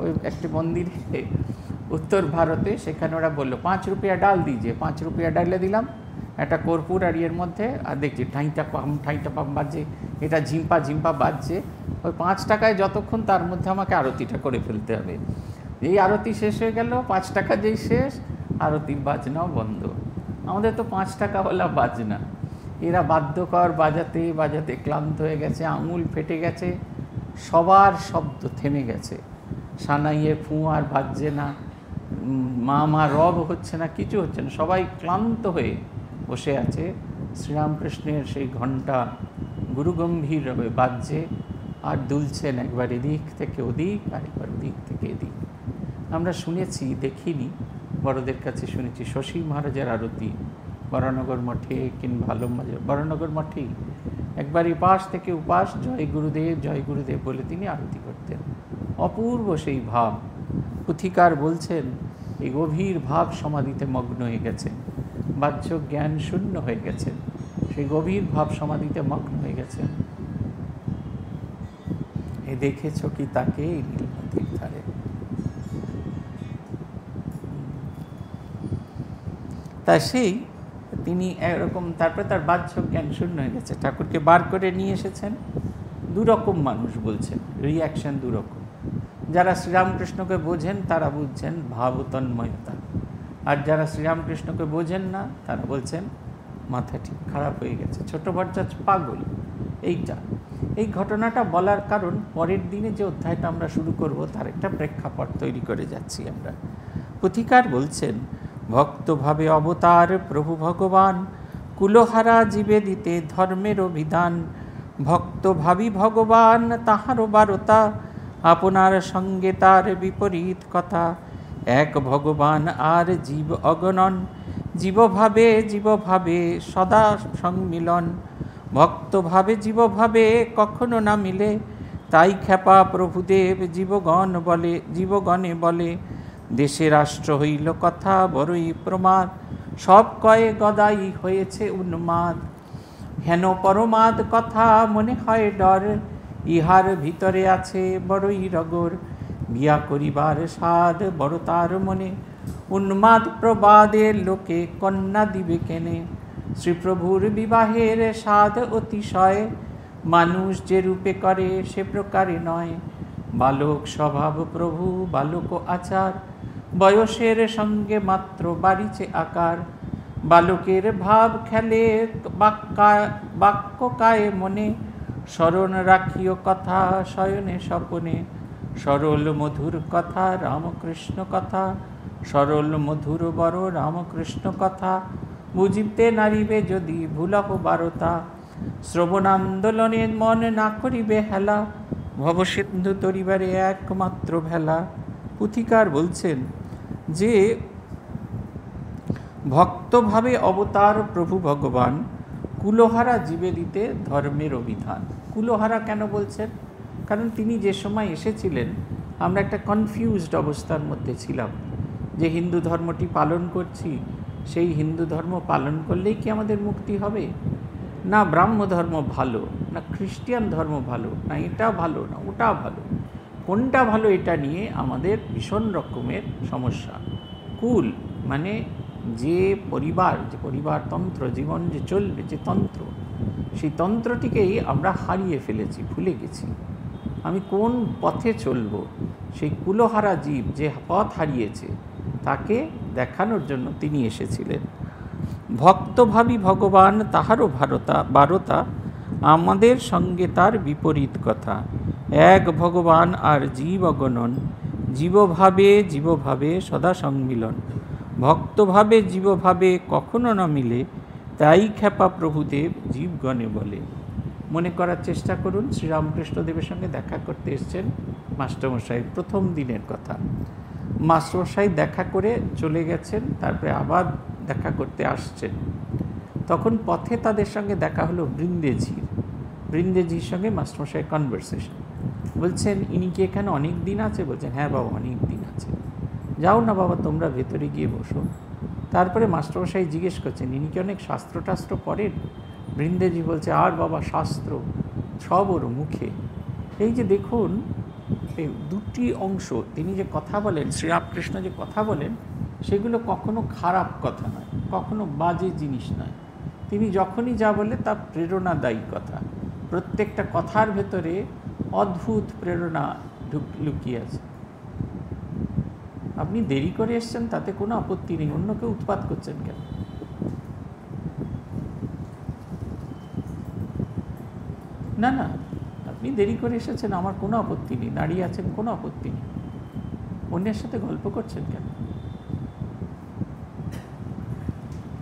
[SPEAKER 1] ওই একটি মন্দিরে উত্তর ভারতে, সেখানে ওরা বললো 5 রুপিয়া ডাল দিয়েছে, 5 রুপিয়া ডালে দিলাম একটা কর্পূর আর ইয়ের মধ্যে, আর দেখছি ঠাইটা পাম বাজছে, এটা ঝিম্পা ঝিম্পা বাজছে। ওই 5 টাকায় যতক্ষণ, তার মধ্যে আমাকে আরতিটা করে ফেলতে হবে। এই আরতি শেষ হয়ে গেল, 5 টাকা যেই শেষ, আরতির বাজনাও বন্ধ। আমাদের তো 5 টাকাওয়ালা বাজনা, এরা বাদ্যকর বাজাতে বাজাতে ক্লান্ত হয়ে গেছে, আঙুল ফেটে গেছে, সবার শব্দ থেমে গেছে, সানাইয়ের ফুঁ আর বাজছে না, মা রব হচ্ছে না, কিছু হচ্ছে না, সবাই ক্লান্ত হয়ে বসে আছে। শ্রীরামকৃষ্ণের সেই ঘণ্টা গুরুগম্ভীরভাবে বাজছে আর দুলছেন, একবার এদিক থেকে ওদিক, আরেকবার ওদিক থেকে এদিক। আমরা শুনেছি, দেখিনি, বড়দের কাছে শুনেছি শশী মহারাজের আরতি বরানগর মঠে, কিংবা আলমবাজার বরানগর মঠেই একবার এপাশ থেকে উপাস জয় গুরুদেব বলে তিনি আরতি করতেন। অপূর্ব সেই ভাব। পুথিকার বলছেন এই গভীর ভাব সমাধিতে মগ্ন হয়ে গেছেন, বাহ্য জ্ঞান শূন্য হয়ে গেছেন, সেই গভীর ভাব সমাধিতে মগ্ন হয়ে গেছেন। এ দেখেছ কি তাকে এই নীলনদীর ধারে? তা সেই তিনি এরকম, তারপরে তার বাহ্য জ্ঞান শূন্য হয়ে গেছে। ঠাকুরকে বার করে নিয়ে এসেছেন। 2 রকম মানুষ বলছেন, রিয়াকশন 2 রকম। যারা শ্রীরামকৃষ্ণকে বোঝেন তারা বুঝছেন ভাবতন্ময়তা, আর যারা শ্রীরামকৃষ্ণকে বোঝেন না তারা বলছেন মাথা ঠিক খারাপ হয়ে গেছে, ছোট বজ্জাত পাগল। এই ঘটনাটা বলার কারণ, পরের দিনে যে অধ্যায়টা আমরা শুরু করব তার একটা প্রেক্ষাপট তৈরি করে যাচ্ছি আমরা। পুথিকার বলছেন, ভক্তভাবে অবতার প্রভু ভগবান, কুলহারা জীবে দিতে ধর্মের অভিধান। ভক্ত ভাবি ভগবান তাহারও বারতা, আপনার সঙ্গে তার বিপরীত কথা। এক ভগবান আর জীব অগণন, জীবভাবে সদা সংমিলন। ভক্তভাবে জীবভাবে কখনো না মিলে, তাই খ্যাপা প্রভুদেব জীবগণে বলে। দেশে রাষ্ট্র হইল কথা বড়ই প্রমাদ, সব কয়ে গদাই হয়েছে উন্মাদ। হেন পরমাদ কথা মনে হয় ডর, ইহার ভিতরে আছে বড়ই রগর। বিয়া করিবার সাধ বড় তার মনে, উন্মাদ প্রবাদের লোকে কন্যা দিবে কেনে। শ্রীপ্রভুর বিবাহের সাধ অতিশয়, মানুষ যে রূপে করে সে প্রকারে নয়। বালক স্বভাব প্রভু বালক আচার, বয়সের সঙ্গে মাত্র বাড়িছে আকার। বালকের ভাব খেলে বাক্য কায়ে মনে, স্মরণ রাখিও কথা শয়নে স্বপনে। সরল মধুর কথা রামকৃষ্ণ কথা, সরল মধুর বড় রামকৃষ্ণ কথা। বুঝিতে নারিবে যদি ভুলহ বারতা, শ্রবণ আন্দোলনে মন না করিবে হেলা। ভবসিন্ধু তরিবারে একমাত্র ভেলা। পুথিকার বলছেন যে ভক্তভাবে অবতার প্রভু ভগবান, কুলহারা জীবে দিতে ধর্মের অভিধান। কুলহারা কেন বলছেন? কারণ তিনি যে সময় এসেছিলেন আমরা একটা কনফিউজড অবস্থার মধ্যে ছিলাম, যে হিন্দু ধর্মটি পালন করছি, সেই হিন্দু ধর্ম পালন করলেই কি আমাদের মুক্তি হবে? না ব্রাহ্ম ধর্ম ভালো, না খ্রিস্টান ধর্ম ভালো, না এটা ভালো, না ওটা ভালো, কোনটা ভালো এটা নিয়ে আমাদের ভীষণ রকমের সমস্যা। কুল মানে যে পরিবারতন্ত্র, জীবন যে চলবে, যে তন্ত্র, সেই তন্ত্রটিকেই আমরা হারিয়ে ফেলেছি, ভুলে গেছি। আমি কোন পথে চলব, সেই কুলহারা জীব যে পথ হারিয়েছে তাকে দেখানোর জন্য তিনি এসেছিলেন। ভক্তভাবী ভগবান তাহারও বারতা, আমাদের সঙ্গে তার বিপরীত কথা। এক ভগবান আর জীব অগণন, জীবভাবে সদা সংমিলন। ভক্তভাবে জীবভাবে কখনো না মিলে, তাই খ্যাপা প্রভুদেব জীবগণে বলে। মনে করার চেষ্টা করুন, শ্রীরামকৃষ্ণদেবের সঙ্গে দেখা করতে এসছেন মাস্টারমশাই, প্রথম দিনের কথা। মাস্টারমশাই দেখা করে চলে গেছেন, তারপরে আবার দেখা করতে আসছেন। তখন পথে তাদের সঙ্গে দেখা হলো বৃন্দেজির সঙ্গে মাস্টারমশাই কনভারসেশন। বলছেন ইনি কি এখানে অনেক দিন আছে? বলছেন হ্যাঁ বাবা অনেক দিন আছে। যাও না বাবা তোমরা ভেতরে গিয়ে বসো। তারপরে মাস্টারমশাই জিজ্ঞেস করছেন ইনি কি অনেক শাস্ত্র পড়েন? বৃন্দেজি বলছে আর বাবা শাস্ত্র সব ওর মুখে। এই যে দেখুন এই দুটি অংশ, তিনি যে কথা বলেন, শ্রীরামকৃষ্ণ যে কথা বলেন, সেগুলো কখনো খারাপ কথা নয়, কখনো বাজে জিনিস নয়। তিনি যখনই যা বলে তা প্রেরণাদায়ী কথা। প্রত্যেকটা কথার ভেতরে অদ্ভুত প্রেরণা লুকিয়ে আছে। আপনি দেরি করে এসছেন তাতে কোনো আপত্তি নেই, অন্য কেউ উৎপাত করছেন কেন? না না, আপনি দেরি করে এসেছেন আমার কোনো আপত্তি নেই, দাঁড়িয়ে আছেন কোনো আপত্তি নেই, অন্যের সাথে গল্প করছেন কেন?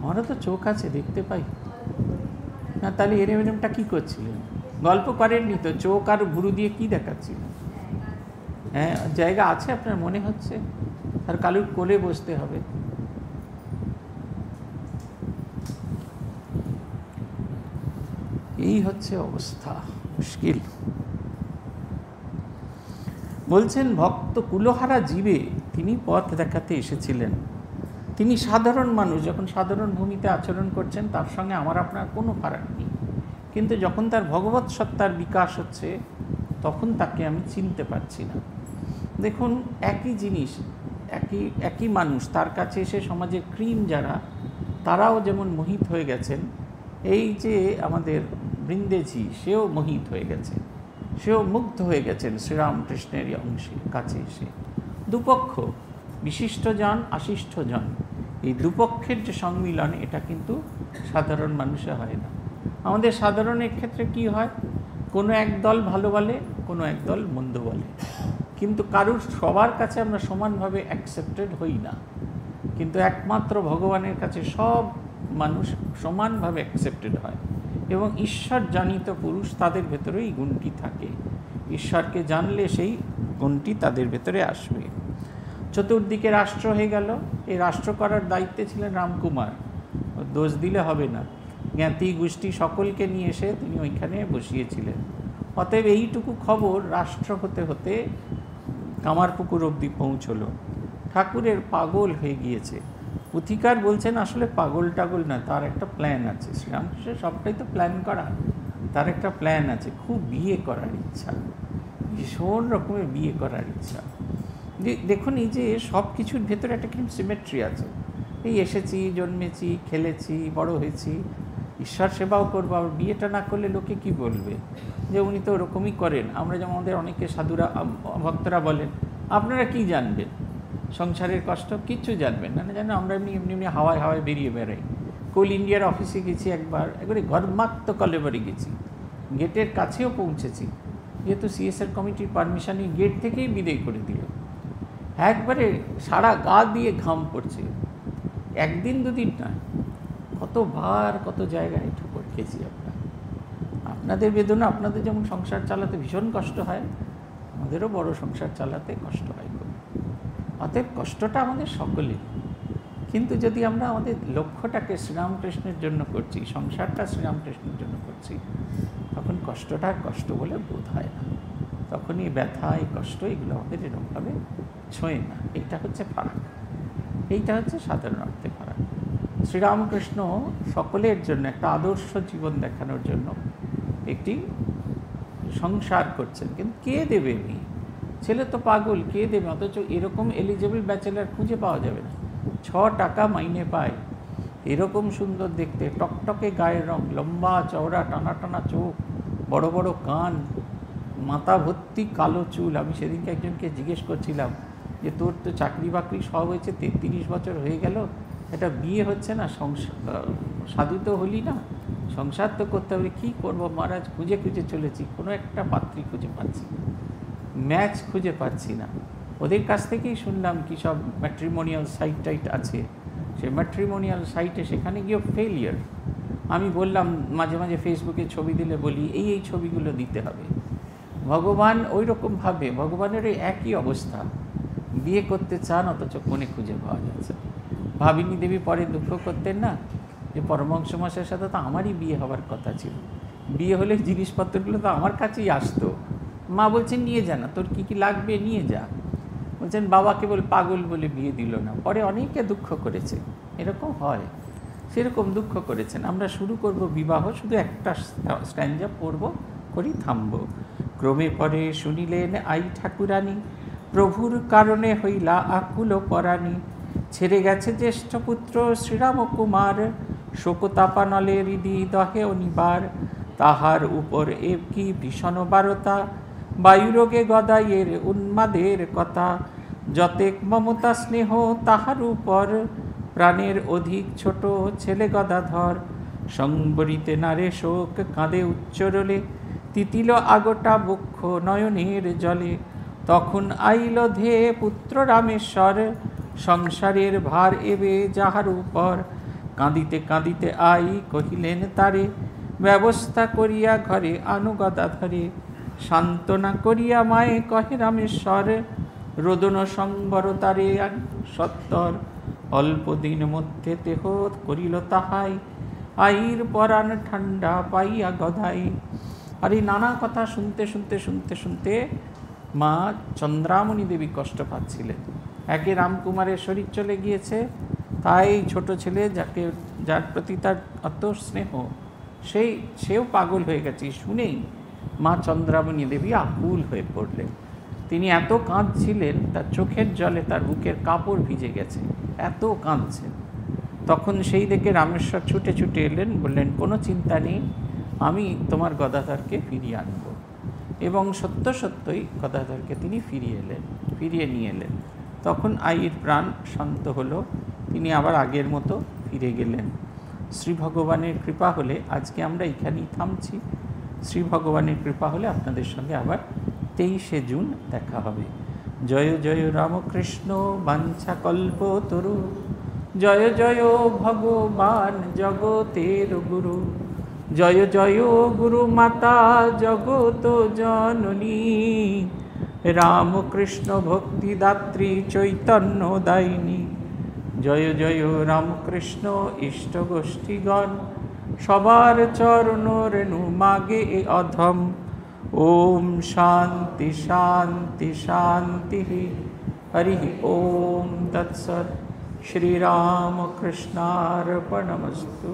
[SPEAKER 1] আমারও তো চোখ আছে, দেখতে পাই না। তাহলে এরমটা কী করছিলেন? গল্প করেননি তো, চোখ আর ভুরু দিয়ে কি দেখাচ্ছিলেন? হ্যাঁ জায়গা আছে আপনার মনে হচ্ছে, আর কালুর কোলে বসতে হবে। এই হচ্ছে অবস্থা, মুশকিল। বলছেন ভক্ত কুলহারা জীবে তিনি পথ দেখাতে এসেছিলেন। তিনি সাধারণ মানুষ, যখন সাধারণ ভূমিতে আচরণ করছেন তার সঙ্গে আমার আপনার কোনো ফারাক নেই, কিন্তু যখন তার ভগবৎ সত্তার বিকাশ হচ্ছে তখন তাকে আমি চিনতে পারছি না। দেখুন একই জিনিস, একই মানুষ, তার কাছে এসে সমাজের ক্রিম যারা, তারাও যেমন মোহিত হয়ে গেছেন। এই যে আমাদের বৃন্দেজি, সেও মোহিত হয়ে গেছে, সেও মুগ্ধ হয়ে গেছেন শ্রীরামকৃষ্ণের অংশের কাছে এসে। দুপক্ষ, বিশিষ্টজন আশিষ্টজন, এই দুপক্ষের যে সম্মিলন, এটা কিন্তু সাধারণ মানুষে হয় না। আমাদের সাধারণের ক্ষেত্রে কি হয়, কোনো এক দল ভালো বলে, কোনো এক দল মন্দ বলে, কিন্তু কারুর সবার কাছে আমরা সমানভাবে অ্যাকসেপ্টেড হই না। কিন্তু একমাত্র ভগবানের কাছে সব মানুষ সমানভাবে অ্যাকসেপ্টেড হয়, এবং ঈশ্বর জানিত পুরুষ তাদের ভেতরে এই গুণটি থাকে। ঈশ্বরকে জানলে সেই গুণটি তাদের ভেতরে আসবে। চতুর্দিকে রাষ্ট্র হয়ে গেল, এই রাষ্ট্র করার দায়িত্বে ছিলেন রামকুমার, দোষ দিলে হবে না। জ্ঞাতি গোষ্ঠী সকলকে নিয়ে এসে তিনি ওইখানে বসিয়েছিলেন। অতএব এইটুকু খবর রাষ্ট্র হতে হতে কামারপুকুর অবধি পৌঁছলো। ঠাকুরের পাগল হয়ে গিয়েছে। পুথিকার বলছেন আসলে পাগল টাগল না, তার একটা প্ল্যান আছে। শ্রীরামকৃষ্ণের সবটাই তো প্ল্যান করা, তার একটা প্ল্যান আছে। খুব বিয়ে করার ইচ্ছা, ভীষণ রকমের বিয়ে করার ইচ্ছা। দেখুন এই যে সব কিছুর ভেতরে একটা কিন্তু সিমেট্রি আছে। এই এসেছি, জন্মেছি, খেলেছি, বড় হয়েছি, ঈশ্বর সেবাও করবো, আবার বিয়েটা না করলে লোকে কি বলবে যে উনি তো ওরকমই করেন। আমরা যেমন আমাদের অনেকে সাধুরা ভক্তরা বলেন আপনারা কি জানবেন সংসারের কষ্ট, কিচ্ছু জানবেন না, জানেন আমরা এমনি এমনি এমনি হাওয়ায় হাওয়ায় বেরিয়ে বেড়াই। কোল ইন্ডিয়ার অফিসে গেছি একবারে ঘরমাত্ম কলেবরে গেছি, গেটের কাছেও পৌঁছেছি, যেহেতু সিএসআর কমিটির পারমিশনে গেট থেকেই বিদায় করে দিল। একবারে সারা গা দিয়ে ঘাম পড়ছে, একদিন দুদিন না, কতবার কত জায়গায় ঠোকর খেয়েছি। আপনাদের বেদনা, আপনাদের যেমন সংসার চালাতে ভীষণ কষ্ট হয়, আমাদেরও বড় সংসার চালাতে কষ্ট হয় খুব। অতএব কষ্টটা আমাদের সকলের, কিন্তু যদি আমরা আমাদের লক্ষ্যটাকে শ্রীরামকৃষ্ণের জন্য করছি, সংসারটা শ্রীরামকৃষ্ণের জন্য করছি, তখন কষ্টটা কষ্ট বলে বোধ হয় না। তখন এই ব্যথা, এই কষ্ট, এগুলো আমাদের এরকমভাবে ছোঁয় না। এইটা হচ্ছে ফারাক, এইটা হচ্ছে সাধারণ অর্থে ফারাক। শ্রীরামকৃষ্ণ সকলের জন্য একটা আদর্শ জীবন দেখানোর জন্য একটি সংসার করছেন, কিন্তু কে দেবে মেয়ে? ছেলে তো পাগল, কে দেবে? অথচ এরকম এলিজেবল ব্যাচেলার খুঁজে পাওয়া যাবে না। 6 টাকা মাইনে পায়, এরকম সুন্দর দেখতে, টকটকে গায়ের রং, লম্বা চওড়া টানা টানা চোখ, বড় বড় কান, মাথা ভর্তি কালো চুল। আমি সেদিনকে একজনকে জিজ্ঞেস করছিলাম যে তোর তো চাকরি বাকরি সব হয়েছে, 33 বছর হয়ে গেল, এটা বিয়ে হচ্ছে না, সাধু তো হলি না, সংসার তো করতে হবে। কী করবো মহারাজ, খুঁজে খুঁজে চলেছি, কোনো একটা পাত্রী খুঁজে পাচ্ছি না, ম্যাচ খুঁজে পাচ্ছি না। ওদের কাছ থেকেই শুনলাম কি সব ম্যাট্রিমোনিয়াল সাইট টাইট আছে, সেই ম্যাট্রিমোনিয়াল সাইটে সেখানে গিয়েও ফেলিয়ার। আমি বললাম, মাঝে মাঝে ফেসবুকে ছবি দিলে বলি এই ছবিগুলো দিতে হবে। ভগবান ওই রকমভাবে, ভগবানের একই অবস্থা, বিয়ে করতে চান অথচ কোণে খুঁজে পাওয়া যাচ্ছে। ভাবিনী দেবী পরে দুঃখ করতেন না যে পরমহংস মশাইয়ের সাথে তো আমারই বিয়ে হওয়ার কথা ছিল, বিয়ে হলে জিনিসপত্রগুলো তো আমার কাছেই আসতো। মা বলছেন নিয়ে যা না, তোর কী কী লাগবে নিয়ে যা। বলছেন বাবা কেবল পাগল বলে বিয়ে দিল না। পরে অনেকে দুঃখ করেছে, এরকম হয়, সেরকম দুঃখ করেছেন। আমরা শুরু করব বিবাহ, শুধু একটা স্ট্যাঞ্জা পড়ব, করি থামব। ক্রমে পরে শুনিলেন আই ঠাকুরানী, প্রভুর কারণে হইলা আকুল পরাণী। ছেড়ে গেছে জ্যেষ্ঠ পুত্র শ্রীরাম কুমার, শোকতাপানলে হৃদি দহে অনিবার। তাহার উপর এ কি ভীষণ বারতা, বায়ুরোগে গদাইয়ের উন্মাদের কথা। যতেক মমতা স্নেহ তাহার উপর, প্রাণের অধিক ছোট ছেলে গদাধর। সংবরিতে নারে শোক কাঁদে উচ্চরলে, তিতিল আগটা বক্ষ নয়নের জলে। তখন আইল ধে পুত্র রামেশ্বর, সংসারের ভার এবে যাহার উপর। কাঁদিতে কাঁদিতে আই কহিলেন তারে, ব্যবস্থা করিয়া ঘরে আনু গদাধরে। সান্ত্বনা করিয়া মায়ে কহে রামেশ্বর, রোদন সংবরতারে সত্তর। অল্প দিন মধ্যে দেহ করিল তাহাই, আইর পরাণ ঠান্ডা পাইয়া গদাই। আর এই নানা কথা শুনতে শুনতে শুনতে শুনতে মা চন্দ্রামণি দেবী কষ্ট পাচ্ছিলেন। একে রামকুমারের শরীর চলে গিয়েছে, তাই ছোট ছেলে যার প্রতি তার অত স্নেহ, সেও পাগল হয়ে গেছে। শুনেই মা চন্দ্রামণি দেবী আকুল হয়ে পড়লেন। তিনি এত কাঁদছিলেন, তার চোখের জলে তার বুকের কাপড় ভিজে গেছে, এত কাঁদছেন। তখন সেই দেখে রামেশ্বর ছুটে ছুটে এলেন, বললেন কোনো চিন্তা নেই, আমি তোমার গদাধরকে ফিরিয়ে আনব। এবং সত্য সত্যই গদাধরকে তিনি ফিরিয়ে নিয়ে এলেন। তখন আইয়ের প্রাণ শান্ত হলো, তিনি আবার আগের মতো ফিরে গেলেন। শ্রী ভগবানের কৃপা হলে আজকে আমরা এখানেই থামছি। শ্রী ভগবানের কৃপা হলে আপনাদের সঙ্গে আবার 23শে জুন দেখা হবে। জয় জয় রামকৃষ্ণ বাঞ্ছা কল্পতরু, জয় জয় ভগবান জগতের গুরু। জয় জয় গুরু মাতা জগত জননী, রামকৃষ্ণ ভক্তিদাত্রী চৈতন্য দায়িনী। জয় জয় রামকৃষ্ণ ইষ্টগোষ্ঠীগণ, সবার চরণ রেণু মাগে এ অধম। ওম শান্তি শান্তি শান্তি। হরি ওম তৎসৎ। শ্রীরামকৃষ্ণার্পণমস্তু।